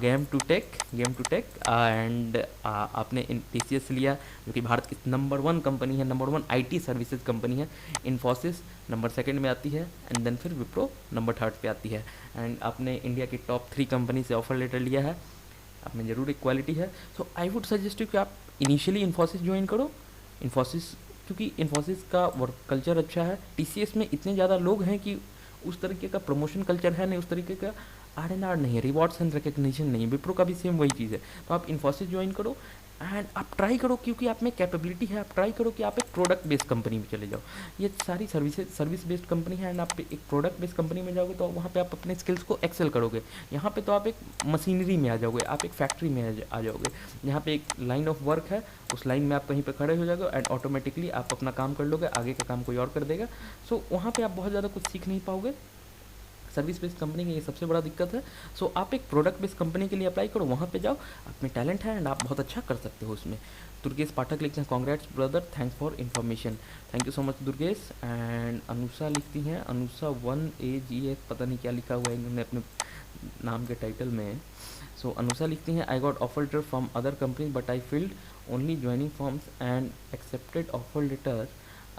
game to tech and आपने इन TCS लिया जो कि भारत की number 1 कंपनी है, नंबर 1 IT सर्विसेज कंपनी है। इन्फोसिस नंबर 2 में आती है एंड देन फिर विप्रो नंबर 3 पे आती है। एंड आपने इंडिया की टॉप 3 कंपनी से ऑफर लेटर लिया है, आप में ज़रूर इक्वालिटी है। सो आई वुड सजेस्ट यू कि आप इनिशियली इन्फोसिस ज्वाइन करो। इन्फोसिस क्योंकि इन्फोसिस का वर्क कल्चर अच्छा है। TCS में इतने ज़्यादा लोग हैं कि उस तरीके का प्रमोशन कल्चर है नहीं, उस तरीके का R&R नहीं है, रिवॉर्ड्स एंड रिकग्निशन नहीं है। विप्रो का भी सेम वही चीज़ है। तो आप इन्फोसिस ज्वाइन करो एंड आप ट्राई करो, क्योंकि आप में कैपेबिलिटी है, आप ट्राई करो कि आप एक प्रोडक्ट बेस्ड कंपनी में चले जाओ। ये सारी सर्विस बेस्ड कंपनी है एंड आप एक प्रोडक्ट बेस्ड कंपनी में जाओगे तो वहाँ पे आप अपने स्किल्स को एक्सेल करोगे। यहाँ पे तो आप एक मशीनरी में आ जाओगे, आप एक फैक्ट्री में आ जाओगे, यहाँ पे एक लाइन ऑफ वर्क है, उस लाइन में आप कहीं पे खड़े हो जाओगे एंड ऑटोमेटिकली आप अपना काम कर लोगे, आगे का काम कोई और कर देगा। सो वहाँ पे आप बहुत ज़्यादा कुछ सीख नहीं पाओगे। सर्विस बेस्ड कंपनी की ये सबसे बड़ा दिक्कत है। सो आप एक प्रोडक्ट बेस्ड कंपनी के लिए अप्लाई करो, वहाँ पे जाओ, आप में टैलेंट है एंड आप बहुत अच्छा कर सकते हो उसमें। दुर्गेश पाठक लिखते हैं congrats brother, thanks for information. Thank you so much Durgesh. And Anusha लिखती हैं, अनुषा 1AGS, पता नहीं क्या लिखा हुआ है इन्होंने अपने नाम के टाइटल में। सो अनुषा लिखती हैं, I got offer letter from other company but I filled only joining forms and accepted offer letter.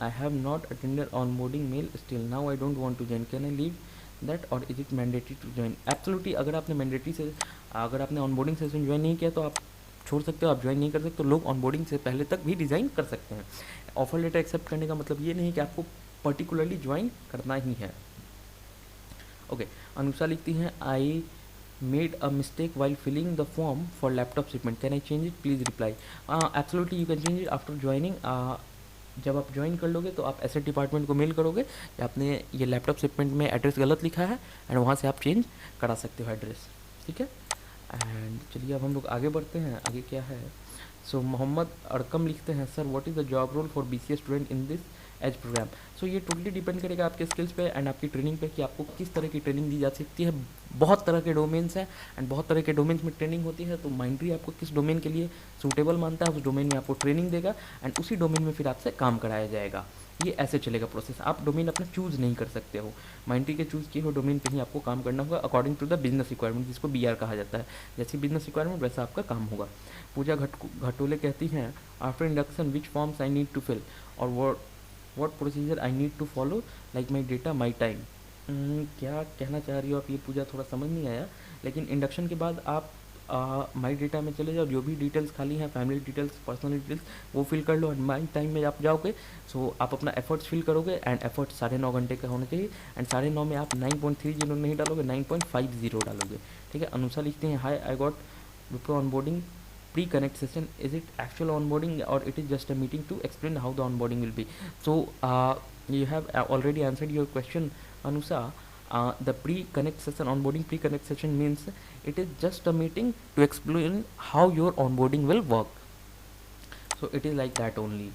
I have not attended onboarding mail still. Now I don't want to join. Can I leave that or is it mandatory to join? Absolutely, अगर आपने onboarding session join नहीं किया तो आप छोड़ सकते हो, आप ज्वाइन नहीं कर सकते तो लोग onboarding से पहले तक भी डिज़ाइन कर सकते हैं। ऑफर लेटर एक्सेप्ट करने का मतलब ये नहीं कि आपको पर्टिकुलरली ज्वाइन करना ही है। ओके, अनुषा लिखती हैं, आई made a mistake while filling the form for laptop shipment. Can I change it? Please reply. Absolutely, you can change it after joining. जब आप ज्वाइन कर लोगे तो आप एसेट डिपार्टमेंट को मेल करोगे कि आपने ये लैपटॉप शिपमेंट में एड्रेस गलत लिखा है एंड वहाँ से आप चेंज करा सकते हो एड्रेस, ठीक है। एंड चलिए अब हम लोग आगे बढ़ते हैं, आगे क्या है। सो मोहम्मद अड़कम लिखते हैं, sir what is the job role for BCA student in this edge program. So ये टोटली डिपेंड करेगा आपके स्किल्स पे एंड आपकी ट्रेनिंग पे कि आपको किस तरह की ट्रेनिंग दी जा सकती है। बहुत तरह के डोमेन्स हैं एंड बहुत तरह के डोमेन्स में ट्रेनिंग होती है, तो माइंड्री आपको किस डोमेन के लिए सूटेबल मानता है उस डोमेन में आपको ट्रेनिंग देगा एंड उसी डोमेन में फिर आपसे काम कराया जाएगा। ये ऐसे चलेगा प्रोसेस, आप डोमेन अपना चूज़ नहीं कर सकते हो, माइंड्री के चूज़ किए हुए डोमेन पे ही आपको काम करना होगा according to the business requirement, जिसको BR कहा जाता है। जैसी बिजनेस रिक्वायरमेंट वैसा आपका काम होगा। पूजा घटोले कहती हैं, after induction which forms I need to fill और what procedure I need to follow like my data my time. क्या कहना चाह रही हो आप ये पूजा, थोड़ा समझ नहीं आया। लेकिन इंडक्शन के बाद आप माई डेटा में चले जाओ, जो भी डिटेल्स खाली हैं, फैमिली डिटेल्स, पर्सनल डिटेल्स, वो फिल कर लो एंड माई टाइम में आप जाओगे। सो आप अपना एफर्ट्स फिल करोगे एंड एफर्ट्स 9.5 घंटे का होना चाहिए एंड 9.5 में आप 9.30 नहीं डालोगे, 9.50 डालोगे, ठीक है। अनुषा लिखते हैं, high I got Wipro onboarding pre-connect session. Is it actual onboarding or it is just a meeting to explain how the onboarding will be? So you have already answered your question, Anusa. The pre-connect session, onboarding pre-connect session means it is just a meeting to explain how your onboarding will work. So it is like that only.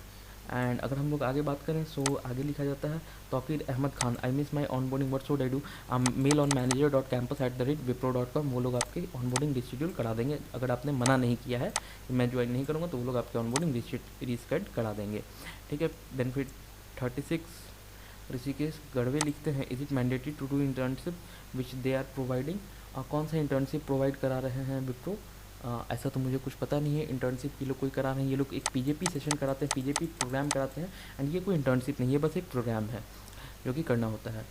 And अगर हम लोग आगे बात करें सो आगे लिखा जाता है, Tauqeer Ahmad Khan, I miss my onboarding what should I do, mail on manager.campus@wipro.com। वो लोग आपकी ऑनबोर्डिंग रिशेड्यूल करा देंगे। अगर आपने मना नहीं किया है कि मैं ज्वाइन नहीं करूँगा तो वो लोग आपके ऑनबोर्डिंग रिस्केड करा देंगे, ठीक है। बेनिफिट 36 ऋषिकेश गढ़वे लिखते हैं, is it mandatory to do internship which they are providing. कौन सा इंटर्नशिप प्रोवाइड करा रहे हैं विप्रो, ऐसा तो मुझे कुछ पता नहीं है। इंटर्नशिप ये लोग कोई करा रहे हैं, ये लोग एक PJP सेशन कराते हैं, PJP प्रोग्राम कराते हैं एंड ये कोई इंटर्नशिप नहीं है, बस एक प्रोग्राम है जो कि करना होता है।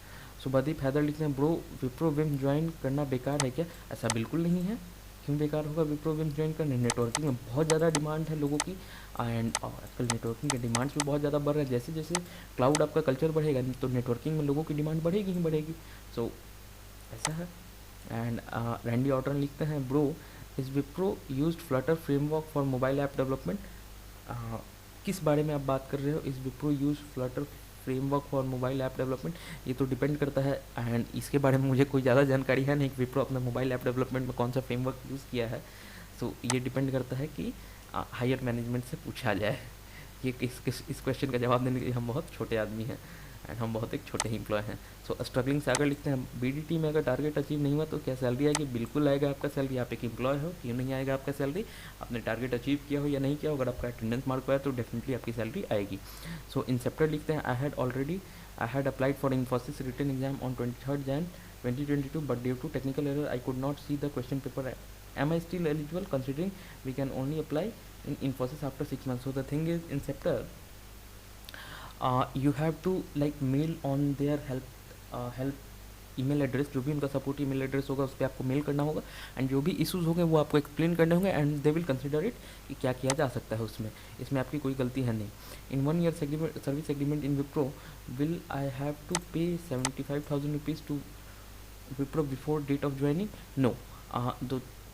सुभादीप हैदर लिखते हैं, ब्रो विप्रो विम ज्वाइन करना बेकार है क्या। ऐसा बिल्कुल नहीं है, क्यों बेकार होगा विप्रो विम ज्वाइन करने। नेटवर्किंग में बहुत ज़्यादा डिमांड है लोगों की एंड आजकल नेटवर्किंग के डिमांड्स भी बहुत ज़्यादा बढ़ रहे हैं। जैसे जैसे क्लाउड आपका कल्चर बढ़ेगा तो नेटवर्किंग में लोगों की डिमांड बढ़ेगी ही बढ़ेगी। सो ऐसा है। एंड रैंडी ऑटन लिखते हैं, bro is Wipro used Flutter framework for mobile app development. किस बारे में आप बात कर रहे हो, is Wipro use Flutter framework for mobile app development, ये तो डिपेंड करता है एंड इसके बारे में मुझे कोई ज़्यादा जानकारी है नहीं कि विप्रो अपना मोबाइल ऐप डेवलपमेंट में कौन सा फ्रेमवर्क यूज़ किया है। सो ये डिपेंड करता है कि हायर मैनेजमेंट से पूछा जाए। ये इस क्वेश्चन का जवाब देने के लिए हम बहुत छोटे आदमी हैं एंड हम बहुत एक छोटे ही एम्प्लॉय हैं। सो स्ट्रगलिंग से आगे लिखते हैं, बीडीटी में अगर टारगेट अचीव नहीं हुआ तो क्या सैलरी आएगी? बिल्कुल आएगा आपका सैलरी, आप एक एम्प्लॉय हो, क्यों नहीं आएगा आपका सैलरी? आपने टारगेट अचीव किया हो या नहीं किया हो, अगर आपका अटेंडेंस मार्क आया तो डेफिनेटली आपकी सैलरी आएगी। सो इंसेप्टर लिखते हैं, I had applied for Infosys written exam on 23 Jan 2022 but due to technical error I could not see the question paper. Am I still eligible considering we can only apply in Infosys after 6 months? So the thing is, Inceptor, you have to like mail on their help email address, जो भी उनका support email address होगा उस पर आपको mail करना होगा and जो भी इश्यूज़ होंगे वो आपको एक्सप्लेन करने होंगे and they will consider it कि क्या किया जा सकता है उसमें। इसमें आपकी कोई गलती है नहीं। In 1 year service agreement in Wipro, will I have to pay 75,000 rupees to Wipro before date of joining? No.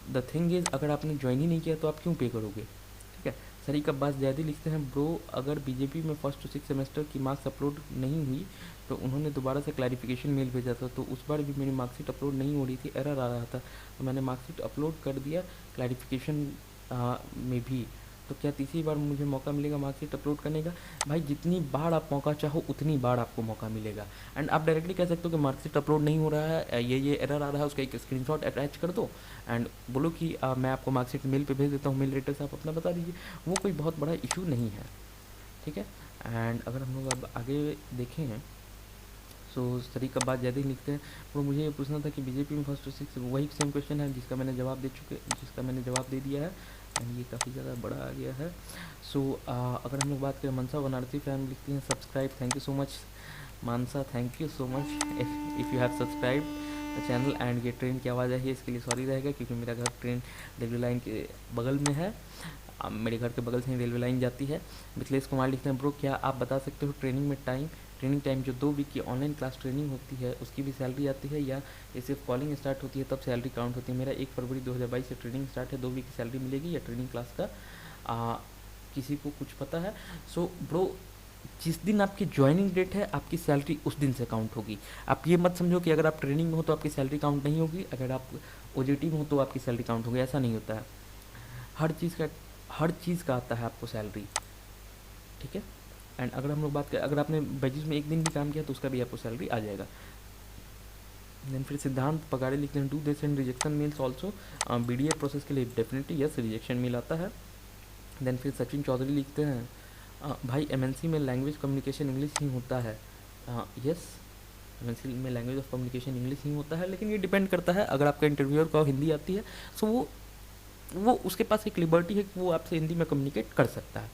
The thing is, अगर आपने ज्वाइन ही नहीं किया तो आप क्यों पे करोगे? ठीक है। सरीक अब्बास जैदी लिखते हैं, ब्रो अगर बीजेपी में फर्स्ट टू 6 सेमेस्टर की मार्क्स अपलोड नहीं हुई तो उन्होंने दोबारा से क्लैरिफिकेशन मेल भेजा था, तो उस बार भी मेरी मार्कशीट अपलोड नहीं हो रही थी, एरर आ रहा था, तो मैंने मार्कशीट अपलोड कर दिया क्लैरिफिकेशन में भी, तो क्या तीसरी बार मुझे मौका मिलेगा मार्कशीट अपलोड करने का? भाई जितनी बार आप मौका चाहो उतनी बार आपको मौका मिलेगा एंड आप डायरेक्टली कह सकते हो कि मार्कशीट अपलोड नहीं हो रहा है, ये एरर आ रहा है, उसका एक स्क्रीनशॉट अटैच कर दो एंड बोलो कि मैं आपको मार्कशीट मेल पे भेज देता हूँ, मेल एड्रेस आप अपना बता दीजिए, वो कोई बहुत बड़ा इशू नहीं है। ठीक है। एंड अगर हम लोग अब आगे देखें, सो सरीक अब्बास जैदी लिखते हैं, तो मुझे ये पूछना था कि बीजेपी में फर्स्ट टू 6 वही सेम क्वेश्चन है जिसका मैंने जवाब दे दिया है एंड ये काफ़ी ज़्यादा बड़ा आ गया है। सो अगर हम लोग बात करें, मनसा बनारसी फैन लिखती हैं, subscribe, thank you so much Mansa, thank you so much if you have subscribe the channel. And ये ट्रेन की आवाज़ आई है इसके लिए सॉरी रहेगा, क्योंकि मेरा घर ट्रेन रेलवे लाइन के बगल में है, मेरे घर के बगल से ही रेलवे लाइन जाती है। मिथिलेश कुमार लिखते हैं, ब्रो क्या आप बता सकते हो ट्रेनिंग टाइम जो 2 वीक की ऑनलाइन क्लास ट्रेनिंग होती है उसकी भी सैलरी आती है या ये सिर्फ कॉलिंग स्टार्ट होती है तब सैलरी काउंट होती है? मेरा 1 फरवरी 2022 से ट्रेनिंग स्टार्ट है, 2 वीक की सैलरी मिलेगी या ट्रेनिंग क्लास का किसी को कुछ पता है? सो ब्रो, जिस दिन आपकी ज्वाइनिंग डेट है आपकी सैलरी उस दिन से काउंट होगी। आप ये मत समझो कि अगर आप ट्रेनिंग में हो तो आपकी सैलरी काउंट नहीं होगी, अगर आप ओजेटी में हो तो आपकी सैलरी काउंट होगी, ऐसा नहीं होता है। हर चीज़ का आता है आपको सैलरी। ठीक है। एंड अगर हम लोग बात करें, अगर आपने बैजिस में 1 दिन भी काम किया तो उसका भी आपको सैलरी आ जाएगा। देन फिर सिद्धांत पगाड़े लिखते हैं, do they send rejection mails also? BDA process के लिए डेफिनेटली यस, रिजेक्शन मेल आता है। देन फिर सचिन चौधरी लिखते हैं, भाई एमएनसी में लैंग्वेज कम्युनिकेशन इंग्लिश ही होता है? यस, एमएनसी में लैंग्वेज ऑफ कम्युनिकेशन इंग्लिश ही होता है, लेकिन ये डिपेंड करता है, अगर आपका इंटरव्यूअर को हिंदी आती है सो वो उसके पास एक लिबर्टी है कि वो आपसे हिंदी में कम्युनिकेट कर सकता है।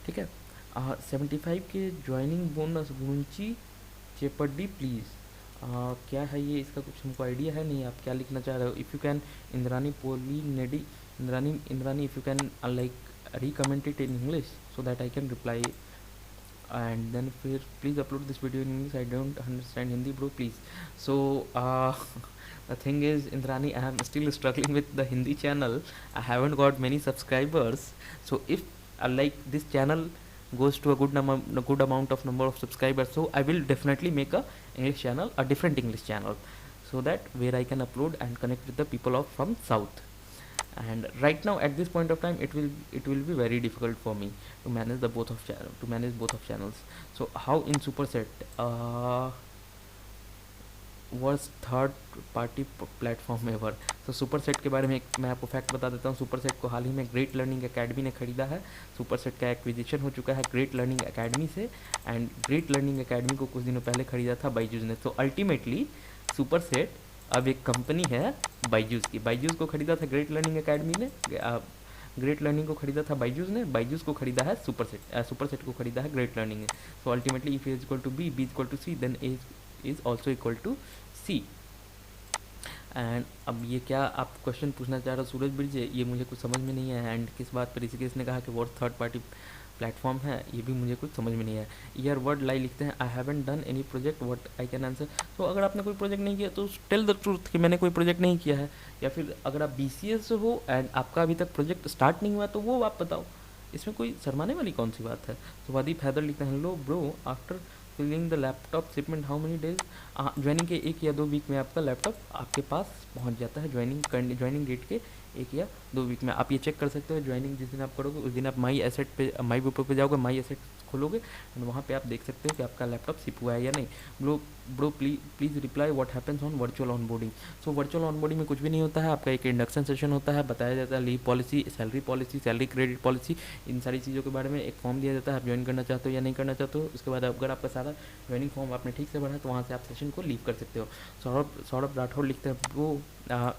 ठीक है। 75 के ज्वाइनिंग बोनस गुंची चेपड्डी प्लीज़, क्या है ये? इसका कुछ हमको आइडिया है नहीं, आप क्या लिखना चाह रहे हो? इफ़ यू कैन इंद्रानी पोली नेडी Indrani if you can like recommend it in English so that I can reply. And then फिर please upload this video in English, I don't understand Hindi bro please. So the thing is, Indrani, I am still struggling with the Hindi channel. I haven't got many subscribers, so if like this channel goes to a good amount of number of subscribers, so I will definitely make a English channel, a different English channel, so that where I can upload and connect with the people of from south. And right now at this point of time it will be very difficult for me to manage both of channels. So how in Superset versus third party platform ever? तो Superset के बारे में मैं आपको fact बता देता हूँ। Superset को हाल ही में ग्रेट लर्निंग एकेडमी ने खरीदा है। सुपरसेट का एक्विजिशन हो चुका है ग्रेट लर्निंग एकेडमी से, एंड ग्रेट लर्निंग एकेडमी को कुछ दिनों पहले खरीदा था बाईजूस ने। तो अल्टीमेटली सुपरसेट अब एक कंपनी है बाईजूस की। बाईजूस को खरीदा था ग्रेट लर्निंग एकेडमी ने, ग्रेट लर्निंग को खरीदा था बाईजूस ने, बाईजूस को खरीदा है सुपरसेट को खरीदा है ग्रेट लर्निंग ने। So ultimately if A is equal to B is equal to C, then A is also equal to C. And अब ये क्या आप क्वेश्चन पूछना चाह रहे हो सूरज ब्रिज, ये मुझे कुछ समझ में नहीं है। एंड किस बात पर ऋषिकेश ने कहा कि वो थर्ड पार्टी प्लेटफॉर्म है, ये भी मुझे कुछ समझ में नहीं है। ईयर वर्ड लाई लिखते हैं, आई haven't done any project what I can answer? तो अगर आपने कोई प्रोजेक्ट नहीं किया तो टेल द ट्रूथ कि मैंने कोई प्रोजेक्ट नहीं किया है, या फिर अगर आप BCA से हो एंड आपका अभी तक प्रोजेक्ट स्टार्ट नहीं हुआ तो वो आप बताओ, इसमें कोई शर्माने वाली कौन सी बात है? तो वादीप हैदर लिखते हैं, hello bro, after filling the laptop shipment how many days, joining के 1 या 2 वीक में आपका लैपटॉप आपके पास पहुंच जाता है। ज्वाइनिंग डेट के 1 या 2 वीक में आप ये चेक कर सकते हो। ज्वाइनिंग जिस दिन आप करोगे उस दिन आप माई विप्रो पे जाओगे, माई एसेट खोलोगे एंड वहाँ पे आप देख सकते हो कि आपका लैपटॉप शिप हुआ है या नहीं। Bro please reply what happens on virtual onboarding. So virtual onboarding में कुछ भी नहीं होता है, आपका एक इंडक्शन सेशन होता है, बताया जाता है leave policy, salary credit policy, इन सारी चीज़ों के बारे में एक फॉर्म दिया जाता है, आप ज्वाइन करना चाहते हो या नहीं करना चाहते हो। उसके बाद अगर आपका सारा ज्वाइनिंग फॉर्म आपने ठीक से भरा तो वहाँ से आप सेशन को लीव कर सकते हो। सौरभ राठौर लिखते हैं वो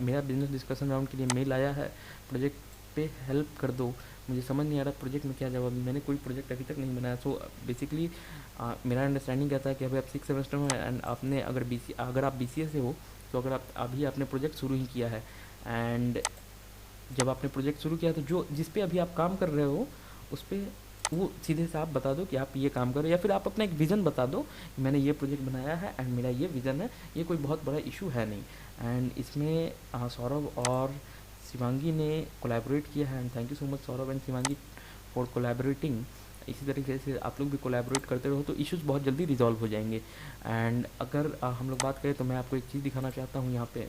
मेरा बिजनेस डिस्कशन राउंड के लिए मेल आया है, प्रोजेक्ट पे हेल्प कर दो, मुझे समझ नहीं आ रहा प्रोजेक्ट में क्या जवाब, मैंने कोई प्रोजेक्ट अभी तक नहीं बनाया। सो बेसिकली मेरा अंडरस्टैंडिंग कहता है कि अभी आप 6 सेमेस्टर में एंड आपने अगर आप BCA से हो तो अगर आप अभी आपने प्रोजेक्ट शुरू ही किया है एंड जब आपने प्रोजेक्ट शुरू किया तो जो जिस पे अभी आप काम कर रहे हो उस पर वो सीधे से आप बता दो कि आप ये काम करो, या फिर आप अपना एक विज़न बता दो कि मैंने ये प्रोजेक्ट बनाया है एंड मेरा ये विज़न है। ये कोई बहुत बड़ा इशू है नहीं। एंड इसमें सौरभ और शिवांगी ने कोलैबोरेट किया है and thank you so much Saurabh and Shivangi for collaborating. इसी तरीके से आप लोग भी कोलैबोरेट करते रहो तो इश्यूज़ बहुत जल्दी रिजॉल्व हो जाएंगे। एंड अगर हम लोग बात करें तो मैं आपको एक चीज़ दिखाना चाहता हूँ यहाँ पे।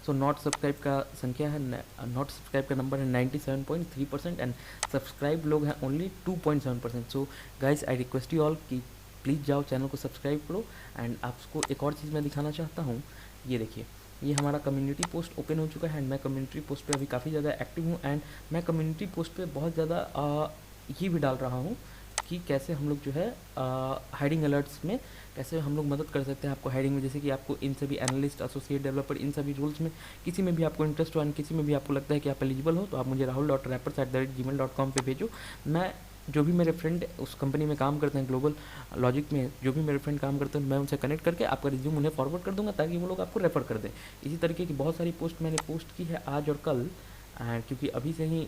सो नॉट सब्सक्राइब का संख्या है, नॉट सब्सक्राइब का नंबर है 97.3% एंड सब्सक्राइब लोग हैं only 2.7%। So guys I request you all कि प्लीज़ जाओ चैनल को सब्सक्राइब करो। एंड आपको एक और चीज़ मैं दिखाना चाहता हूँ, ये देखिए ये हमारा कम्युनिटी पोस्ट ओपन हो चुका है एंड मैं कम्युनिटी पोस्ट पे अभी काफ़ी ज़्यादा एक्टिव हूँ एंड मैं कम्युनिटी पोस्ट पे बहुत ज़्यादा ये भी डाल रहा हूँ कि कैसे हम लोग जो है हायरिंग अलर्ट्स में कैसे हम लोग मदद कर सकते हैं आपको हायरिंग में। जैसे कि आपको इन सभी एनालिस्ट, एसोसिएट डेवलपर, इन सभी रोल्स में किसी में भी आपको इंटरेस्ट हो एंड किसी में भी आपको लगता है कि आप एलिजिबल हो तो आप मुझे rahul.rappers@gmail.com पे भेजो। मैं जो भी मेरे फ्रेंड उस कंपनी में काम करते हैं, ग्लोबल लॉजिक में जो भी मेरे फ्रेंड काम करते हैं, मैं उनसे कनेक्ट करके आपका रिज्यूम उन्हें फॉरवर्ड कर दूंगा ताकि वो लोग आपको रेफर कर दें। इसी तरीके की बहुत सारी पोस्ट मैंने पोस्ट की है आज और कल एंड क्योंकि अभी से ही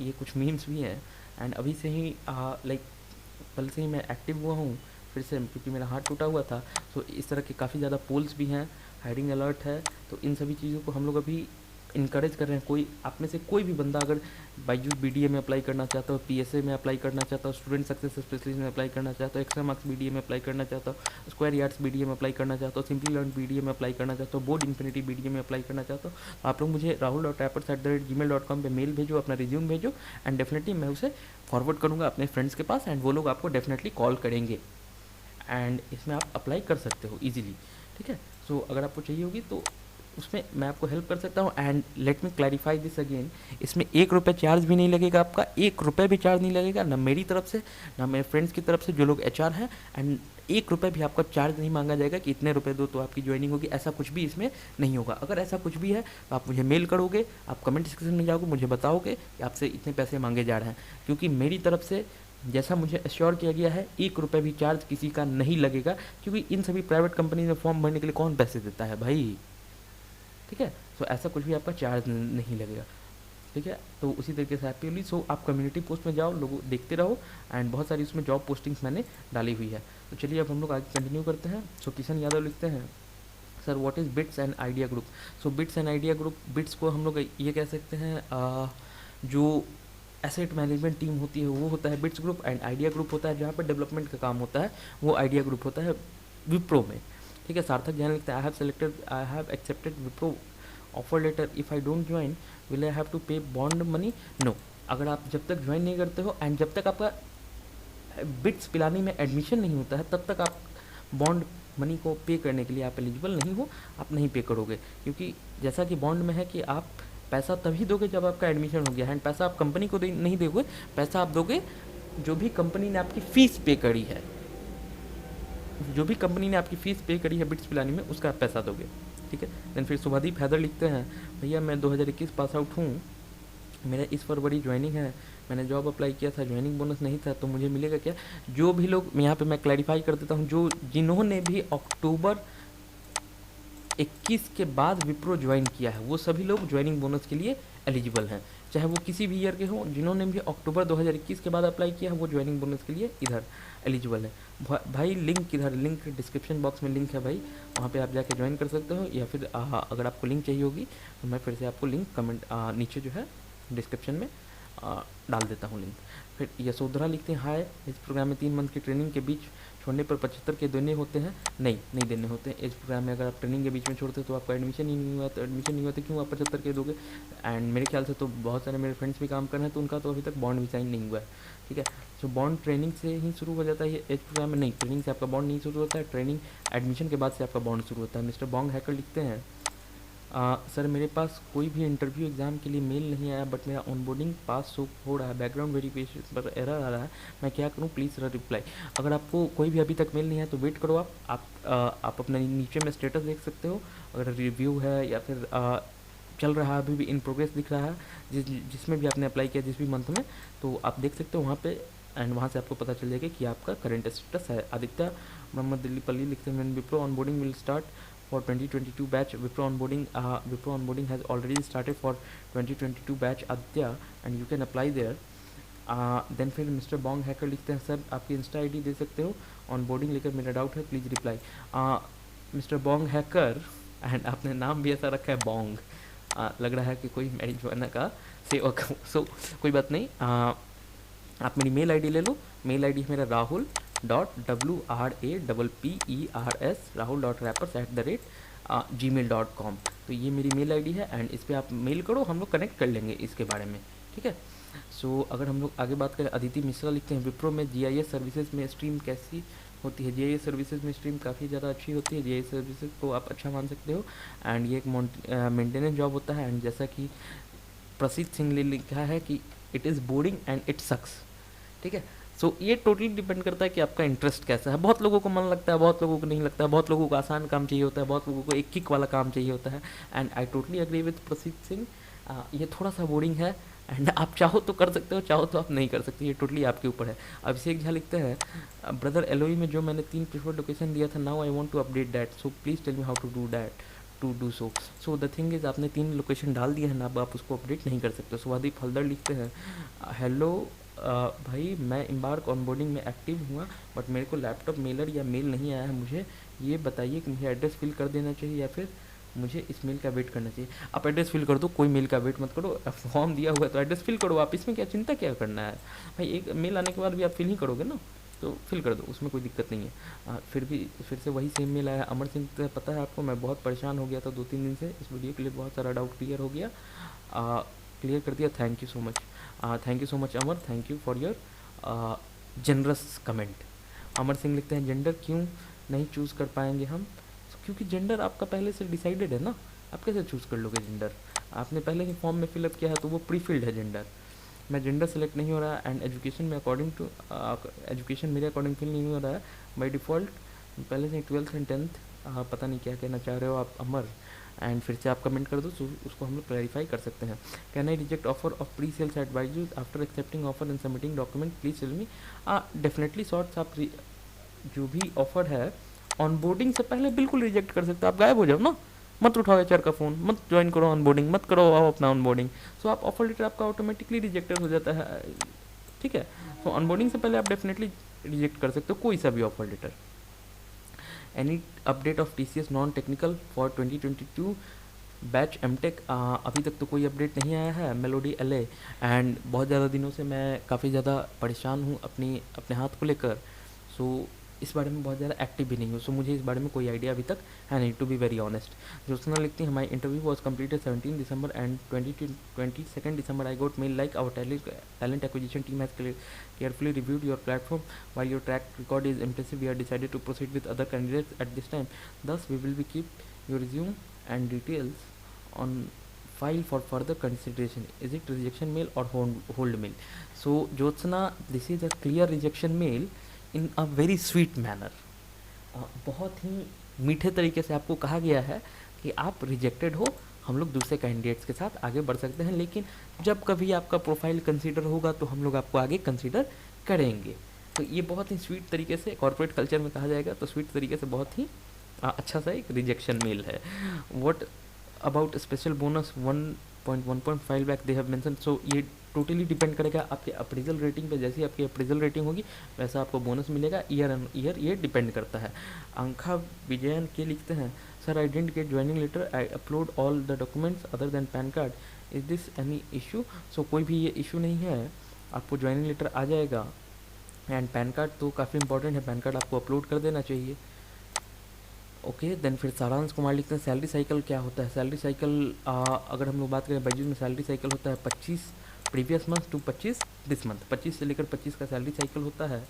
ये कुछ मीम्स भी हैं एंड अभी से ही लाइक कल से ही मैं एक्टिव हुआ हूँ फिर से क्योंकि मेरा हाथ टूटा हुआ था। तो इस तरह के काफ़ी ज़्यादा पोल्स भी हैं, हायरिंग अलर्ट है, तो इन सभी चीज़ों को हम लोग अभी इनकरेज कर रहे हैं। कोई आप में से कोई भी बंदा अगर बाईजूस BDA में अप्लाई करना चाहता हो, PSA में अप्लाई करना चाहता हो, स्टूडेंट सक्सेस स्पेशलिस्ट में अप्लाई करना चाहता हो, एक्स्ट्रा मार्क्स BDA में अप्लाई करना चाहता हो, स्क्वायर यार्ड्स BDA में अप्लाई करना चाहता हो, सिंपली लर्न BDA में अप्लाई करना चाहता हो, बोर्ड इन्फिनिटी BDA में अप्लाई करना चाहता हो, तो आप लोग मुझे rahul.rappers@gmail.com पे मेल भेजो, अपना रिज्यूम भेजो एंड डेफिनेटली मैं उसे फॉरवर्ड करूँगा अपने फ्रेंड्स के पास एंड वो लोग आपको डेफिनेटली कॉल करेंगे एंड इसमें आप अप्लाई कर सकते हो ईजिली। ठीक है, सो अगर आपको चाहिए होगी तो उसमें मैं आपको हेल्प कर सकता हूँ। And let me clarify this again, इसमें 1 रुपये चार्ज भी नहीं लगेगा आपका, 1 रुपये भी चार्ज नहीं लगेगा, ना मेरी तरफ से ना मेरे फ्रेंड्स की तरफ से जो लोग HR हैं एंड 1 रुपये भी आपका चार्ज नहीं मांगा जाएगा कि इतने रुपए दो तो आपकी ज्वाइनिंग होगी, ऐसा कुछ भी इसमें नहीं होगा। अगर ऐसा कुछ भी है तो आप मुझे मेल करोगे, आप कमेंट सेक्शन में जाओगे, मुझे बताओगे कि आपसे इतने पैसे मांगे जा रहे हैं, क्योंकि मेरी तरफ से जैसा मुझे एश्योर किया गया है 1 रुपये भी चार्ज किसी का नहीं लगेगा, क्योंकि इन सभी प्राइवेट कंपनी में फॉर्म भरने के लिए कौन पैसे देता है भाई। ठीक है, सो ऐसा कुछ भी आपका चार्ज नहीं लगेगा। ठीक है, तो उसी तरीके से हैप्पीली सो आप कम्युनिटी पोस्ट में जाओ, लोग देखते रहो एंड बहुत सारी उसमें जॉब पोस्टिंग्स मैंने डाली हुई है। तो चलिए अब हम लोग आगे कंटिन्यू करते हैं। सो किशन यादव लिखते हैं sir what is bits and idea group. So bits and idea group, bits को हम लोग ये कह सकते हैं जो एसेट मैनेजमेंट टीम होती है वो होता है bits group, and idea group होता है जहाँ पर डेवलपमेंट का काम होता है वो आइडिया ग्रुप होता है विप्रो में। ठीक है, सार्थक जैन लिखते हैं I have accepted Wipro offer letter, if I don't join will I have to pay bond money. No, अगर आप जब तक ज्वाइन नहीं करते हो एंड जब तक आपका बिट्स पिलानी में एडमिशन नहीं होता है तब तक आप बॉन्ड मनी को पे करने के लिए आप एलिजिबल नहीं हो, आप नहीं पे करोगे। क्योंकि जैसा कि बॉन्ड में है कि आप पैसा तभी दोगे जब आपका एडमिशन हो गया, एंड पैसा आप कंपनी को नहीं दोगे, पैसा आप दोगे जो भी कंपनी ने आपकी फ़ीस पे करी है, जो भी कंपनी ने आपकी फ़ीस पे करी है बिट्स पिलानी में उसका आप पैसा दोगे। ठीक है, देन फिर शुभादीप हैदर लिखते हैं भैया मैं 2021 पास आउट हूँ, मेरा इस फरवरी ज्वाइनिंग है, मैंने जॉब अप्लाई किया था, ज्वाइनिंग बोनस नहीं था, तो मुझे मिलेगा क्या। जो भी लोग, यहाँ पे मैं क्लैरिफाई कर देता हूँ, जो जिन्होंने भी अक्टूबर 21 के बाद विप्रो ज्वाइन किया है वो सभी लोग ज्वाइनिंग बोनस के लिए एलिजिबल हैं, चाहे वो किसी भी ईयर के हों। जिन्होंने भी अक्टूबर 2021 के बाद अप्लाई किया है वो ज्वाइनिंग बोनस के लिए इधर एलिजिबल है। भाई लिंक किधर, लिंक डिस्क्रिप्शन बॉक्स में लिंक है भाई, वहाँ पे आप जाके ज्वाइन कर सकते हो, या फिर अगर आपको लिंक चाहिए होगी तो मैं फिर से आपको लिंक कमेंट नीचे जो है डिस्क्रिप्शन में डाल देता हूँ लिंक। फिर यशोधरा लिखते हैं हाय, इस प्रोग्राम में 3 मंथ की ट्रेनिंग के बीच छोड़ने पर 75 के देने होते हैं? नहीं देने होते हैं। एज प्रोग्राम में अगर आप ट्रेनिंग के बीच में छोड़ते हो तो आपका एडमिशन ही नहीं हुआ, तो एडमिशन नहीं हुआ तो क्यों आप 75 के दोगे? एंड मेरे ख्याल से तो बहुत सारे मेरे फ्रेंड्स भी काम कर रहे हैं तो उनका तो अभी तक बॉन्ड भी साइन नहीं हुआ है, ठीक है। सो बॉन्ड ट्रेनिंग से ही शुरू हो जाता है ये एज प्रोग्राम में? नहीं, ट्रेनिंग से आपका बॉन्ड नहीं शुरू होता है, ट्रेनिंग एडमिशन के बाद से आपका बॉन्ड शुरू होता है। मिस्टर बॉन्ग हैकर लिखते हैं, सर मेरे पास कोई भी इंटरव्यू एग्ज़ाम के लिए मेल नहीं आया, बट मेरा ऑनबोर्डिंग पास हो रहा है, बैकग्राउंड वेरिफिकेशन पर एरर आ रहा है, मैं क्या करूं? Please reply. अगर आपको कोई भी अभी तक मेल नहीं आया तो वेट करो आप अपने नीचे में स्टेटस देख सकते हो, अगर रिव्यू है या फिर चल रहा है, अभी भी इन प्रोग्रेस दिख रहा है, जिसमें भी आपने अप्लाई किया जिस भी मंथ में, तो आप देख सकते हो वहाँ पे, एंड वहाँ से आपको पता चल जाएगा कि आपका करंट स्टेटस है। आदित्य मोहम्मद दिल्लीपल्ली लिखते हैं, Wipro onboarding will start for 2022 batch. Wipro onboarding has already started for 2022 batch Aditya, and you can apply there. Then फिर मिस्टर बॉन्ग हैकर लिखते हैं, सर आपकी इंस्टा आईडी दे सकते हो, ऑनबोर्डिंग लेकर मेरा डाउट है, please reply. Mister bong hacker, and आपने नाम भी ऐसा रखा है बॉन्ग, लग रहा है कि कोई मैरिजुआना का सेवक हो। सो कोई बात नहीं, आप मेरी मेल आईडी ले लो। मेल आईडी है मेरा rahul.wrapers rahul.rappers@gmail.com। तो ये मेरी मेल आईडी है, एंड इस पर आप मेल करो, हम लोग कनेक्ट कर लेंगे इसके बारे में, ठीक है। सो अगर हम लोग आगे बात करें, अदिति मिश्रा लिखते हैं, विप्रो में जीआईएस सर्विसेज में स्ट्रीम कैसी होती है? जीआईएस सर्विसेज में स्ट्रीम काफ़ी ज़्यादा अच्छी होती है, जीआईएस सर्विसेज को आप अच्छा मान सकते हो, एंड ये एक मेंटेनेंस जॉब होता है, एंड जैसा कि प्रसिद्ध सिंह ने लिखा है कि it is boring and it sucks, ठीक है। सो ये टोटली डिपेंड करता है कि आपका इंटरेस्ट कैसा है। बहुत लोगों को मन लगता है, बहुत लोगों को नहीं लगता है, बहुत लोगों को आसान काम चाहिए होता है, बहुत लोगों को एक किक वाला काम चाहिए होता है, and I totally agree with Prasiddh Singh, ये थोड़ा सा बोरिंग है, एंड आप चाहो तो कर सकते हो, चाहो तो आप नहीं कर सकते, ये टोटली आपके ऊपर है। अभिषेक झा लिखते हैं, ब्रदर एलओई में जो मैंने 3 प्रीफर्ड लोकेशन दिया था, now I want to update that, so please tell me how to do so. So the thing is, आपने 3 लोकेशन डाल दिए हैं ना, अब आप उसको अपडेट नहीं कर सकते। सुवादीप हल्दर लिखते हैं, हेलो भाई, मैं एम्बार्क ऑनबोर्डिंग में एक्टिव हुआ, बट मेरे को लैपटॉप मेलर या मेल नहीं आया है, मुझे ये बताइए कि मुझे एड्रेस फिल कर देना चाहिए या फिर मुझे इस मेल का वेट करना चाहिए? आप एड्रेस फिल कर दो, कोई मेल का वेट मत करो, फॉर्म दिया हुआ है तो एड्रेस फिल करो आप, इसमें क्या चिंता क्या करना है भाई, एक मेल आने के बाद भी आप फिल ही करोगे ना, तो फिल कर दो, उसमें कोई दिक्कत नहीं है। फिर से वही सेम मेल आया, अमर सिंह, पता है आपको मैं बहुत परेशान हो गया था 2-3 दिन से, इस वीडियो के लिए बहुत सारा डाउट क्लियर हो गया, क्लियर कर दिया, thank you so much. Thank you so much Amar, thank you for your generous comment. Amar Singh लिखते हैं, जेंडर क्यों नहीं चूज़ कर पाएंगे हम? क्योंकि जेंडर आपका पहले से डिसाइडेड है ना, आप कैसे चूज़ कर लोगे जेंडर? आपने पहले ही फॉर्म में फिलअप किया है तो वो प्री फिल्ड है जेंडर। मैं जेंडर सेलेक्ट नहीं हो रहा है, एंड एजुकेशन में अकॉर्डिंग टू एजुकेशन मेरे अकॉर्डिंग फिल नहीं हो रहा है बाई डिफ़ॉल्ट, पहले से 12th एंड 10th, पता नहीं क्या कहना चाह रहे हो आप अमर, एंड फिर से आप कमेंट कर दो तो उसको हम लोग क्लैरिफाई कर सकते हैं। Can I reject offer of presales advisers after accepting offer and submitting document, please tell me. Definitely shorts, आप जो भी ऑफर है ऑनबोर्डिंग से पहले बिल्कुल रिजेक्ट कर सकते हो, आप गायब हो जाओ ना, मत उठाओ एचआर का फ़ोन, मत ज्वाइन करो ऑनबोर्डिंग, मत करो आओ अपना ऑनबोर्डिंग, सो आप ऑफर लेटर आपका ऑटोमेटिकली रिजेक्टेड हो जाता है, ठीक है। सो ऑनबोर्डिंग से पहले आप डेफिनेटली रिजेक्ट कर सकते हो कोई सा भी offer letter. Any update of TCS non technical for 2022 batch MTech? अभी तक तो कोई अपडेट नहीं आया है, मेलोडी LA, एंड बहुत ज़्यादा दिनों से मैं काफ़ी ज़्यादा परेशान हूँ अपने हाथ को लेकर, सो इस बारे में बहुत ज़्यादा एक्टिव भी नहीं हूँ, सो मुझे इस बारे में कोई आइडिया अभी तक है नहीं, to be very honest. Jyotsna लिखती है, my interview was completed 17 December and 22 December I got mail like our talent acquisition team has carefully reviewed your platform. While your track record is impressive, we have decided to proceed with other candidates at this time. Thus, we will be keep your resume and details on file for further consideration. Is it rejection mail or hold mail? So, Jyotsna, this is a clear rejection mail in a very sweet manner. बहुत ही मीठे तरीके से आपको कहा गया है कि आप रिजेक्टेड हो, हम लोग दूसरे कैंडिडेट्स के साथ आगे बढ़ सकते हैं, लेकिन जब कभी आपका प्रोफाइल कंसीडर होगा तो हम लोग आपको आगे कंसीडर करेंगे। तो ये बहुत ही स्वीट तरीके से, कॉर्पोरेट कल्चर में कहा जाएगा तो स्वीट तरीके से बहुत ही अच्छा सा एक रिजेक्शन मेल है। What about special bonus 1.1.5 lakh they have mention? So ये टोटली डिपेंड करेगा आपके अप्रेजल रेटिंग पे, जैसी आपकी अप्रेजल रेटिंग होगी वैसा आपको बोनस मिलेगा, ईयर एंड ईयर ये डिपेंड करता है। अंखा विजयन के लिखते हैं, sir I didn't get joining letter, I upload all the documents other than PAN card, is this any issue? So कोई भी ये इशू नहीं है, आपको ज्वाइनिंग लेटर आ जाएगा, एंड पैन कार्ड तो काफ़ी इंपॉर्टेंट है, पैन कार्ड आपको अपलोड कर देना चाहिए। ओके देन फिर सारांश कुमार लिखते हैं सैलरी साइकिल क्या होता है। सैलरी साइकिल अगर हम लोग बात करें बायजूस में, सैलरी साइकिल होता है 25 previous month to 25 this month, 25 से लेकर 25 का सैलरी साइकिल होता है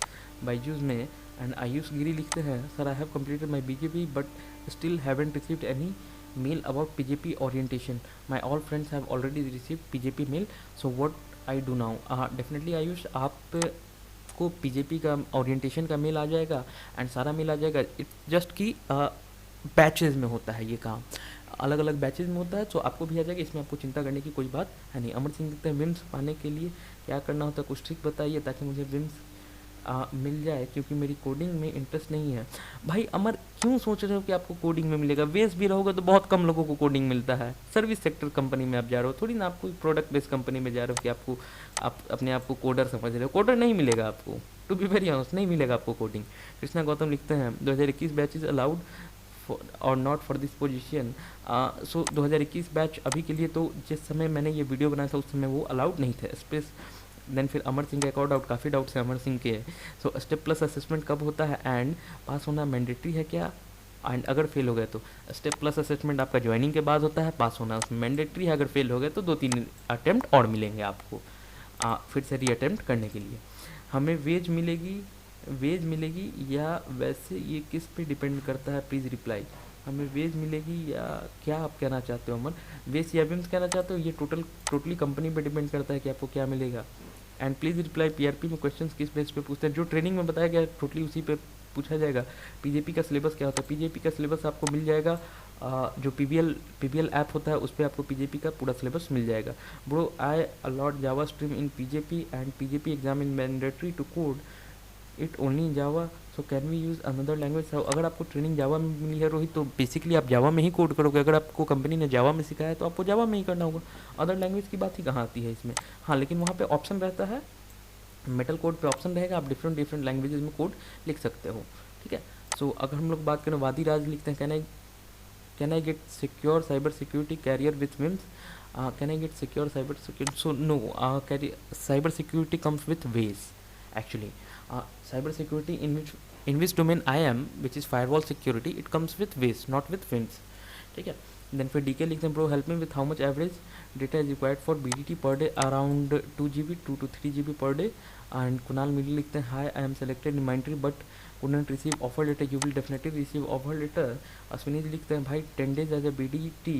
बायजूस में। एंड आयुष गिरी लिखते हैं sir I have completed my PJP but still haven't received any mail about PJP orientation, my all friends have already received PJP mail, so what I do now. Definitely Ayush आप को पीजेपी का orientation का mail आ जाएगा and सारा mail आ जाएगा। It's just कि batches में होता है ये काम, अलग अलग बैचेज में होता है, तो आपको भी आ जाएगा, इसमें आपको चिंता करने की कोई बात है नहीं। अमर सिंह लिखते हैं विम्स पाने के लिए क्या करना होता है, कुछ ट्रिक बताइए ताकि मुझे विम्स मिल जाए क्योंकि मेरी कोडिंग में इंटरेस्ट नहीं है। भाई अमर क्यों सोच रहे हो कि आपको कोडिंग में मिलेगा, वेस भी रहोगे तो बहुत कम लोगों को कोडिंग मिलता है। सर्विस सेक्टर कंपनी में आप जा रहे हो, थोड़ी ना आपको प्रोडक्ट बेस्ड कंपनी में जा रहे हो कि आपको आप अपने आप को कोडर समझ रहे हो। कोडर नहीं मिलेगा आपको, टू बी वेरी ऑनेस्ट नहीं मिलेगा आपको कोडिंग। कृष्णा गौतम लिखते हैं 2021 बैचेज अलाउड और not for this position. So 2021 batch अभी के लिए तो जिस समय मैंने ये वीडियो बनाया था उस समय वो अलाउड नहीं थे स्पेस। देन फिर अमर सिंह का एक और डाउट, काफ़ी डाउट्स हैं अमर सिंह के। सो स्टेप प्लस असेसमेंट कब होता है एंड पास होना मैंडेटरी है क्या, एंड अगर फेल हो गए तो स्टेप प्लस असेसमेंट आपका ज्वाइनिंग के बाद होता है, पास होना उसमें मैंडेटरी है, अगर फेल हो गए तो 2-3 अटैम्प्ट और मिलेंगे आपको फिर से री अटैम्प्ट करने के लिए। हमें वेज मिलेगी या वैसे ये किस पे डिपेंड करता है, प्लीज़ रिप्लाई। हमें वेज मिलेगी या क्या आप कहना चाहते हो अमन, वेज या विम्स कहना चाहते हो, ये टोटली कंपनी पे डिपेंड करता है कि आपको क्या मिलेगा। एंड प्लीज़ रिप्लाई पीआरपी में क्वेश्चंस किस बेस पे पूछते हैं, जो ट्रेनिंग में बताया गया टोटली उसी पे पूछा जाएगा। पीजेपी का सिलेबस क्या होता है, पीजेपी का सिलेबस आपको मिल जाएगा, जो पीबीएल ऐप होता है उस पर आपको पीजेपी का पूरा सिलेबस मिल जाएगा। Bro I allot Java stream in PJP and PJP exam in mandatory to code it only in Java, so can we use another language. अगर आपको ट्रेनिंग जावा में मिली है रोहित तो बेसिकली आप जावा में ही कोड करोगे, अगर आपको कंपनी ने जावा में सिखाया है तो आपको जावा में ही करना होगा, अदर लैंग्वेज की बात ही कहाँ आती है इसमें। हाँ लेकिन वहाँ पे ऑप्शन रहता है, मेटल कोड पे ऑप्शन रहेगा, आप डिफरेंट लैंग्वेजेस में कोड लिख सकते हो, ठीक है। सो अगर हम लोग बात करें वादी राज लिखते हैं can I get secure cyber security career with विम्स, can I get secure cyber security, so no cyber security comes with wage actually. Cyber security in which domain I am, which is firewall security, it comes with WIS, not with FINS, ठीक है। Then फिर DK लिखते हैं bro help me with how much average data is required for बीडीटी per day, around 2 GB 2 to 3 GB per day. And Kunal middle लिखते हैं high I am selected in माइंट्री but couldn't receive offer letter, you will definitely receive offer letter। Ashwini ji लिखते हैं भाई 10 days as a BDT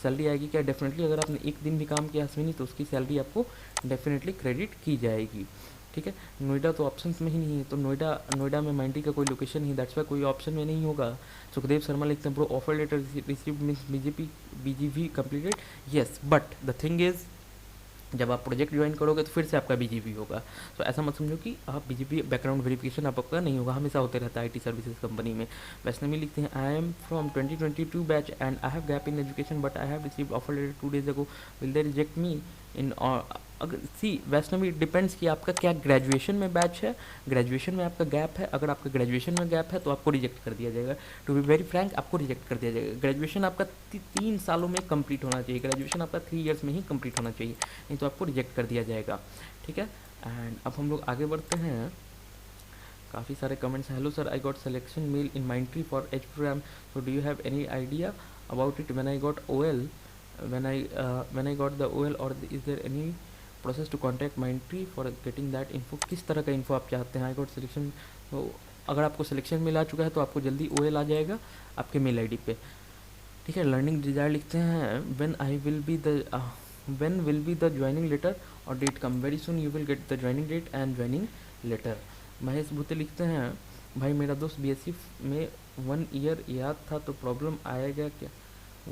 salary आएगी क्या, definitely अगर आपने एक दिन भी काम किया अश्विनी तो उसकी सैलरी आपको डेफिनेटली क्रेडिट की जाएगी, ठीक है। नोएडा तो ऑप्शन में ही नहीं है, तो नोएडा में माइंडी का कोई लोकेशन नहीं, दैट्स वाई कोई ऑप्शन में नहीं होगा। सुखदेव शर्मा लिखते हैं bro offer letter received means BGV completed, yes but the thing is जब आप प्रोजेक्ट ज्वाइन करोगे तो फिर से आपका बीजीपी होगा। तो ऐसा मत समझो कि आप बीजीपी बैकग्राउंड वेरिफिकेशन आपका नहीं होगा, हमेशा होते रहता है आईटी सर्विसेज कंपनी में। वैष्णवी लिखते हैं I am from 2022 batch and I have gap in education but I have received offer letter 2 days ago, will they reject me in. अगर सी वैष्णवी डिपेंड्स कि आपका क्या ग्रेजुएशन में बैच है, ग्रेजुएशन में आपका गैप है, अगर आपका ग्रेजुएशन में गैप है तो आपको रिजेक्ट कर दिया जाएगा। टू बी वेरी फ्रैंक आपको रिजेक्ट कर दिया जाएगा। ग्रेजुएशन आपका 3 सालों में कंप्लीट होना चाहिए, ग्रेजुएशन आपका 3 years में ही कंप्लीट होना चाहिए, नहीं तो आपको रिजेक्ट कर दिया जाएगा, ठीक है। एंड अब हम लोग आगे बढ़ते हैं, काफ़ी सारे कमेंट्स हैं। Hello sir I got selection mail in Mindtree for H program, so do you have any idea about it, when I got OL when I got the OL or is there any process to contact Mindtree for getting that info। किस तरह का info आप चाहते हैं। I got selection, तो अगर आपको selection मिल आ चुका है तो आपको जल्दी OL आ जाएगा आपके मेल आईडी पे, ठीक है। लर्निंग डिजायर लिखते हैं when will be the joining letter और date come, very soon you will get the joining date and joining letter. Mahesh Bhute लिखते हैं भाई मेरा दोस्त BSc में 1 year याद था तो प्रॉब्लम आएगा क्या।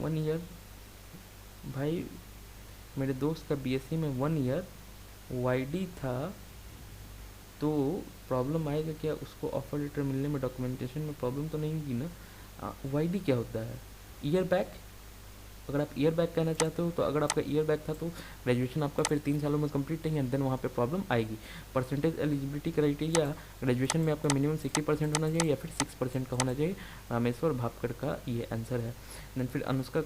1 year भाई मेरे दोस्त का BSc में 1 year YD था तो प्रॉब्लम आएगा क्या, उसको ऑफर लेटर मिलने में डॉक्यूमेंटेशन में प्रॉब्लम तो नहीं होगी ना। YD क्या होता है, ईयर बैक, अगर आप ईयर बैक कहना चाहते हो तो अगर आपका ईयर बैक था तो ग्रेजुएशन आपका फिर 3 सालों में कंप्लीट नहीं है, देन वहाँ पे प्रॉब्लम आएगी। परसेंटेज एलिजिबिलिटी क्राइटेरिया ग्रेजुएशन में आपका मिनिमम 60% होना चाहिए या फिर 6% का होना चाहिए। रामेश्वर भापकर का ये आंसर है। देन फिर अनुष्का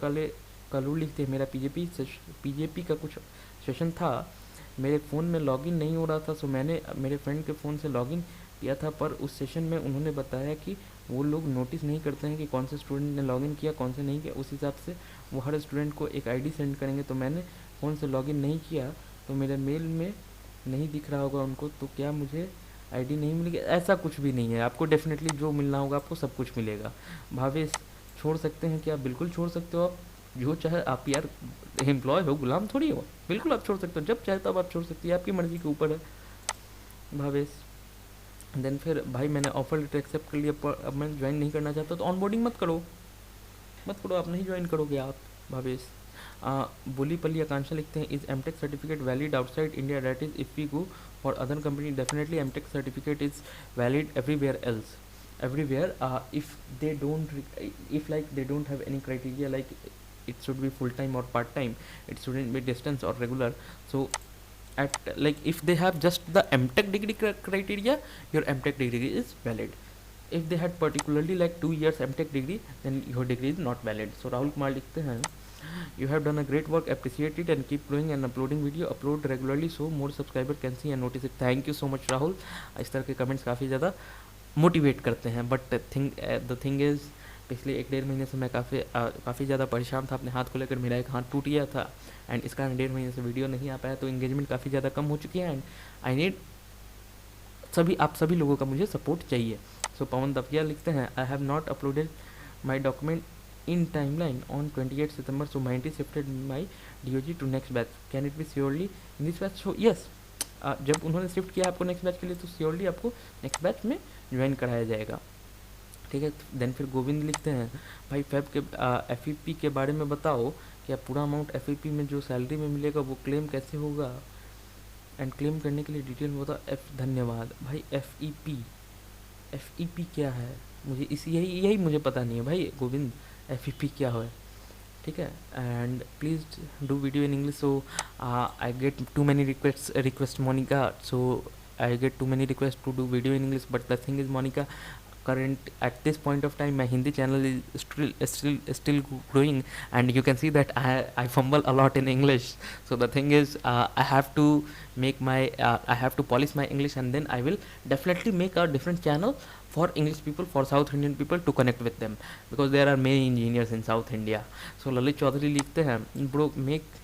कालूर लिखते हैं मेरा पीजेपी का कुछ सेशन था, मेरे फ़ोन में लॉगिन नहीं हो रहा था, सो मैंने मेरे फ्रेंड के फ़ोन से लॉगिन किया था, पर उस सेशन में उन्होंने बताया कि वो लोग नोटिस नहीं करते हैं कि कौन से स्टूडेंट ने लॉगिन किया, कौन से नहीं किया। उस हिसाब से वो हर स्टूडेंट को एक आईडी सेंड करेंगे। तो मैंने फ़ोन से लॉगिन नहीं किया तो मेरे मेल में नहीं दिख रहा होगा उनको, तो क्या मुझे आईडी नहीं मिलेगी? ऐसा कुछ भी नहीं है, आपको डेफिनेटली जो मिलना होगा आपको सब कुछ मिलेगा। भावेश, छोड़ सकते हैं क्या? बिल्कुल छोड़ सकते हो आप, जो चाहे आप यार, एम्प्लॉय हो, गुलाम थोड़ी हो। बिल्कुल आप छोड़ सकते हो, जब चाहे तब आप छोड़ सकते हो, आपकी मर्ज़ी के ऊपर है भावेश। देन फिर भाई मैंने ऑफर लेटर एक्सेप्ट कर लिया, पर अब मैं ज्वाइन नहीं करना चाहता, तो ऑनबोर्डिंग मत करो, मत करो, आप नहीं ज्वाइन करोगे आप भावेश। बोली पल्ली आकांक्षा लिखते हैं, is MTech certificate valid outside India? That is if we go for other company definitely MTech certificate is valid everywhere else, everywhere. If they don't if like they don't have any criteria like it should be full time or part time, it shouldn't be distance or regular. So at like if they have just the mtech degree criteria, your mtech degree is valid. If they had particularly like 2 years mtech degree, then your degree is not valid. So Rahul Kumar लिखते हैं, you have done a great work, appreciate it and keep growing and uploading video, upload regularly so more subscriber can see and notice it. Thank you so much Rahul. इस तरह के comments काफ़ी ज़्यादा motivate करते हैं। But the thing is, पिछले 1-1.5 महीने से मैं काफ़ी ज़्यादा परेशान था अपने हाथ को लेकर। मेरा एक हाथ टूट गया था एंड इस कारण 1.5 महीने से वीडियो नहीं आ पाया, तो इंगेजमेंट काफ़ी ज़्यादा कम हो चुकी है एंड आई नीड आप सभी लोगों का मुझे सपोर्ट चाहिए। सो पवन दफिया लिखते हैं, I have not uploaded my document in timeline on 28 September, so Myntra shifted my DOG to next batch, can it be surely in this batch? So yes, जब उन्होंने शिफ्ट किया आपको नेक्स्ट बैच के लिए, तो श्योरली आपको next batch में join कराया जाएगा, ठीक है। देन फिर गोविंद लिखते हैं, भाई फैब के FEP के बारे में बताओ, क्या पूरा अमाउंट FEP में जो सैलरी में मिलेगा वो क्लेम कैसे होगा, एंड क्लेम करने के लिए डिटेल में बताओ। धन्यवाद भाई। FEP क्या है, मुझे यही मुझे पता नहीं है भाई गोविंद, FEP क्या है, ठीक है। And please do video in English. So I get too many request Monika, so I get too many requests to do video in English, but the thing is Monica, current at this point of time my Hindi channel is still growing and you can see that I fumble a lot in English. So the thing is I have to make my I have to polish my English and then I will definitely make a different channel for English people, for South Indian people to connect with them, because there are many engineers in South India. So Lalit Chaudhary लिखते हैं, bro make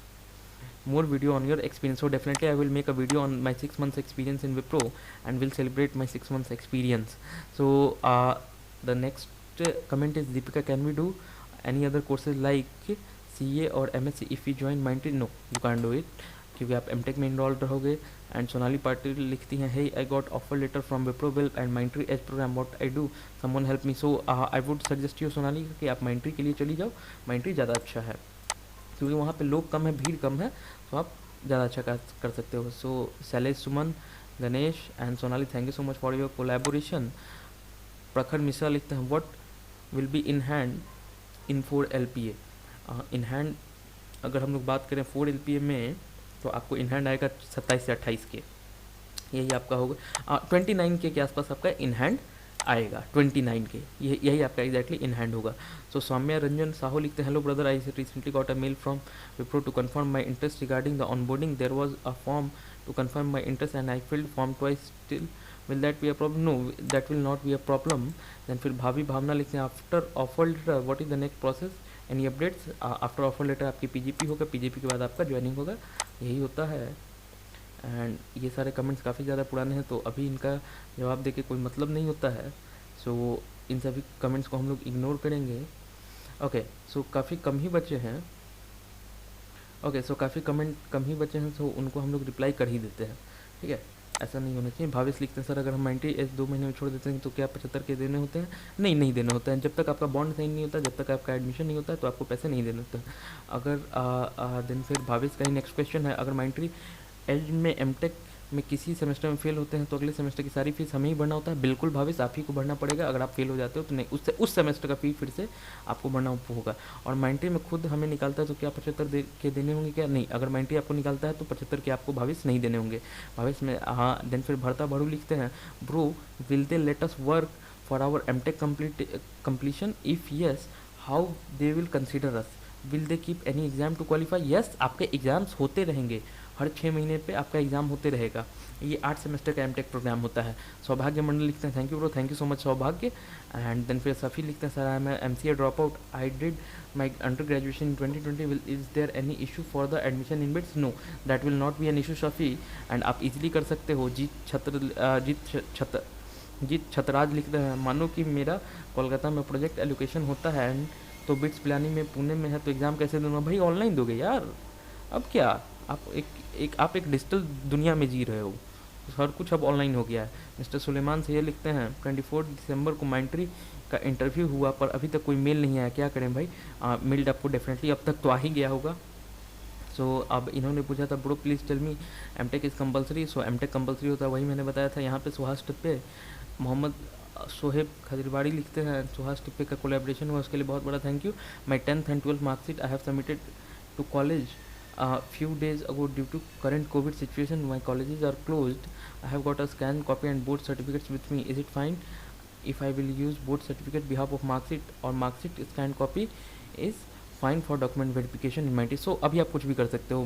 more video on your experience. So definitely I will make a video on my 6 months experience in Wipro and will celebrate my 6 months experience. So the next comment is, Deepika, can we do any other courses like CA or MSc if we join Mindtree? No, you can't do it क्योंकि आप MTech में enrol रहोगे। And Sonali Patil लिखती हैं, hey I got offer letter from Wipro Will and Mindtree Edge program, what I do, someone help me. So I would suggest you Sonali कि आप Mindtree के लिए चली जाओ, Mindtree ज़्यादा अच्छा है क्योंकि वहाँ पे लोग कम है, भीड़ कम है, तो आप ज़्यादा अच्छा कर सकते हो। So Shailesh, Suman, Ganesh and Sonali, thank you so much for your collaboration. Prakhar Mishra लिखते हैं, what will be in hand in 4 LPA? In hand अगर हम लोग बात करें 4 LPA में, तो आपको इन हैंड आएगा 27 से 28 के, यही आपका होगा। 29 के आसपास आपका इन हैंड आएगा, 29 के, यही आपका एग्जैक्टली इन हैंड होगा। सो सौम्या रंजन साहू लिखते हैं, hello brother, I recently got a mail from Wipro to confirm my interest regarding the onboarding, there was a form to confirm my interest and I filled form twice, still will that be a problem? No, that will not be a problem. Then फिर भाभी भावना लिखते हैं, after offer letter what is the next process, any updates? After offer letter आपकी PGP होगा, PGP के बाद आपका joining होगा, यही होता है। एंड ये सारे कमेंट्स काफ़ी ज़्यादा पुराने हैं, तो अभी इनका जवाब देके कोई मतलब नहीं होता है। सो इन सभी कमेंट्स को हम लोग इग्नोर करेंगे। ओके, सो काफ़ी कम ही बचे हैं। काफ़ी कमेंट कम ही बचे हैं, सो उनको हम लोग रिप्लाई कर ही देते हैं, ठीक है। ऐसा नहीं होना चाहिए। भावेश लिखते हैं, सर अगर हम 90 एज 2 महीने में छोड़ देते हैं तो क्या 75 के देने होते हैं? नहीं देने होते हैं। जब तक आपका बॉन्ड साइन नहीं होता, जब तक आपका एडमिशन नहीं होता है, तो आपको पैसे नहीं देने होते हैं। अगर देन फिर भावेश का ही नेक्स्ट क्वेश्चन है, अगर Mindtree एज में MTech में किसी सेमेस्टर में फेल होते हैं तो अगले सेमेस्टर की सारी फीस हमें ही भरना होता है? बिल्कुल भावेश, आप ही को भरना पड़ेगा। अगर आप फेल हो जाते हो तो नहीं, उससे उस सेमेस्टर का फी फिर से आपको भरना होगा। और Mindtree में खुद हमें निकालता है तो क्या 75 के देने होंगे क्या? नहीं, अगर Mindtree आपको निकालता है तो 75 के आपको भावेश नहीं देने होंगे। भावेश में हाँ। देन फिर भरता भरू लिखते हैं, bro will they let us work for our MTech completion? If yes, how they will consider us? Will they keep any exam to qualify? Yes, आपके एग्जाम्स होते रहेंगे, हर 6 महीने पे आपका एग्ज़ाम होते रहेगा। ये 8 सेमेस्टर का एमटेक प्रोग्राम होता है। सौभाग्य मंडल लिखते हैं thank you bro, thank you so much Saubhagya. And then फिर सफ़ी लिखते हैं sir I am MCA drop out, I did my under graduation in 2020, will is there any issue for the admission in BITS? No, that will not be an issue Shafi, and आप easily कर सकते हो। जीत छतराज लिखते हैं मानो कि मेरा कोलकाता में प्रोजेक्ट एलोकेशन होता है एंड तो बिट्स पिलानी में पुणे में है तो एग्ज़ाम कैसे दूंगा? भाई ऑनलाइन दोगे यार, अब क्या। आप एक डिजिटल दुनिया में जी रहे हो, हर कुछ अब ऑनलाइन हो गया है। मिस्टर सुलेमान से ये लिखते हैं 24 दिसंबर को माइंट्री का इंटरव्यू हुआ पर अभी तक कोई मेल नहीं आया, क्या करें भाई? मेल आपको डेफिनेटली अब तक तो आ ही गया होगा। सो अब इन्होंने पूछा था bro please tell me MTech is compulsory. So MTech compulsory होता है, वही मैंने बताया था। यहाँ पे सुहास टिप्पे मोहम्मद सोहेब खजरवाड़ी लिखते हैं सुहास टिप्पे का कोलैबोरेशन हुआ, उसके लिए बहुत बड़ा thank you. My 10th and 12th marksheet I have submitted to college few days ago due to current COVID situation. My colleges are closed. I have got a scanned copy and board certificates with me. Is it fine if I will use board certificate behalf of marksheet or marksheet scanned copy is fine for document verification in my case? So अभी आप कुछ भी कर सकते हो,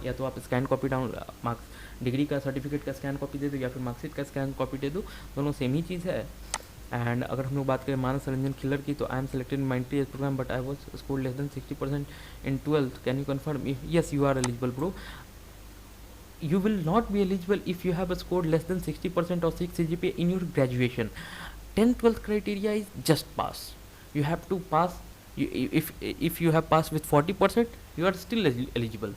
या तो आप scan copy down marks degree का सर्टिफिकेट का स्कैन कॉपी दे दो या फिर मार्कशीट का स्कैन कॉपी दे दो, दोनों सेम ही चीज़ है। एंड अगर हम लोग बात करें मानस रंजन खिल्लर की, तो I am selected in Mindtree as program but I was score less than 60% in 12th, can you confirm? Yes you are eligible bro, you will not be eligible if you have scored less than 60% or 6 CGPA in your graduation. 10th-12th criteria is just pass. You have to pass. If you have passed with 40%, you are still eligible.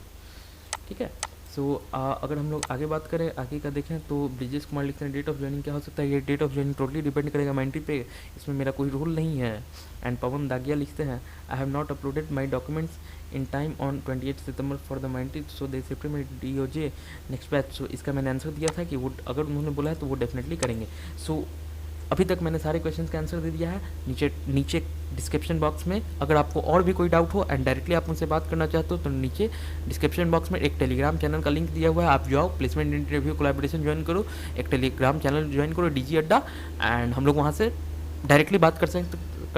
ठीक है। सो अगर हम लोग आगे बात करें, आगे का देखें तो ब्रिजेश कुमार लिखते हैं डेट ऑफ ज्वाइनिंग क्या हो सकता है? ये date of joining totally depend करेगा माइंट्री पे, इसमें मेरा कोई रूल नहीं है। एंड पवन दागिया लिखते हैं I have not uploaded my documents in time on 28 September for the Myntra, so they shifted my DOJ next batch. So इसका मैंने आंसर दिया था कि वो अगर उन्होंने बोला है तो वो डेफिनेटली करेंगे। सो अभी तक मैंने सारे क्वेश्चंस का आंसर दे दिया है। नीचे डिस्क्रिप्शन बॉक्स में अगर आपको और भी कोई डाउट हो एंड डायरेक्टली आप मुझसे बात करना चाहते हो तो नीचे डिस्क्रिप्शन बॉक्स में एक टेलीग्राम चैनल का लिंक दिया हुआ है, आप जाओ प्लेसमेंट इंटरव्यू कोलैबोरेशन ज्वाइन करो, एक टेलीग्राम चैनल ज्वाइन करो DG अड्डा, एंड हम लोग वहाँ से डायरेक्टली बात कर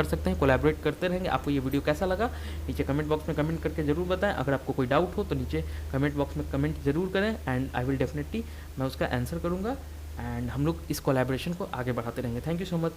सकते हैं, कोलैबोरेट करते रहेंगे। आपको ये वीडियो कैसा लगा नीचे कमेंट बॉक्स में कमेंट करके ज़रूर बताएं। अगर आपको कोई डाउट हो तो नीचे कमेंट बॉक्स में कमेंट ज़रूर करें एंड आई विल डेफिनेटली मैं उसका आंसर करूँगा, एंड हम लोग इस कोलैबोरेशन को आगे बढ़ाते रहेंगे। Thank you so much.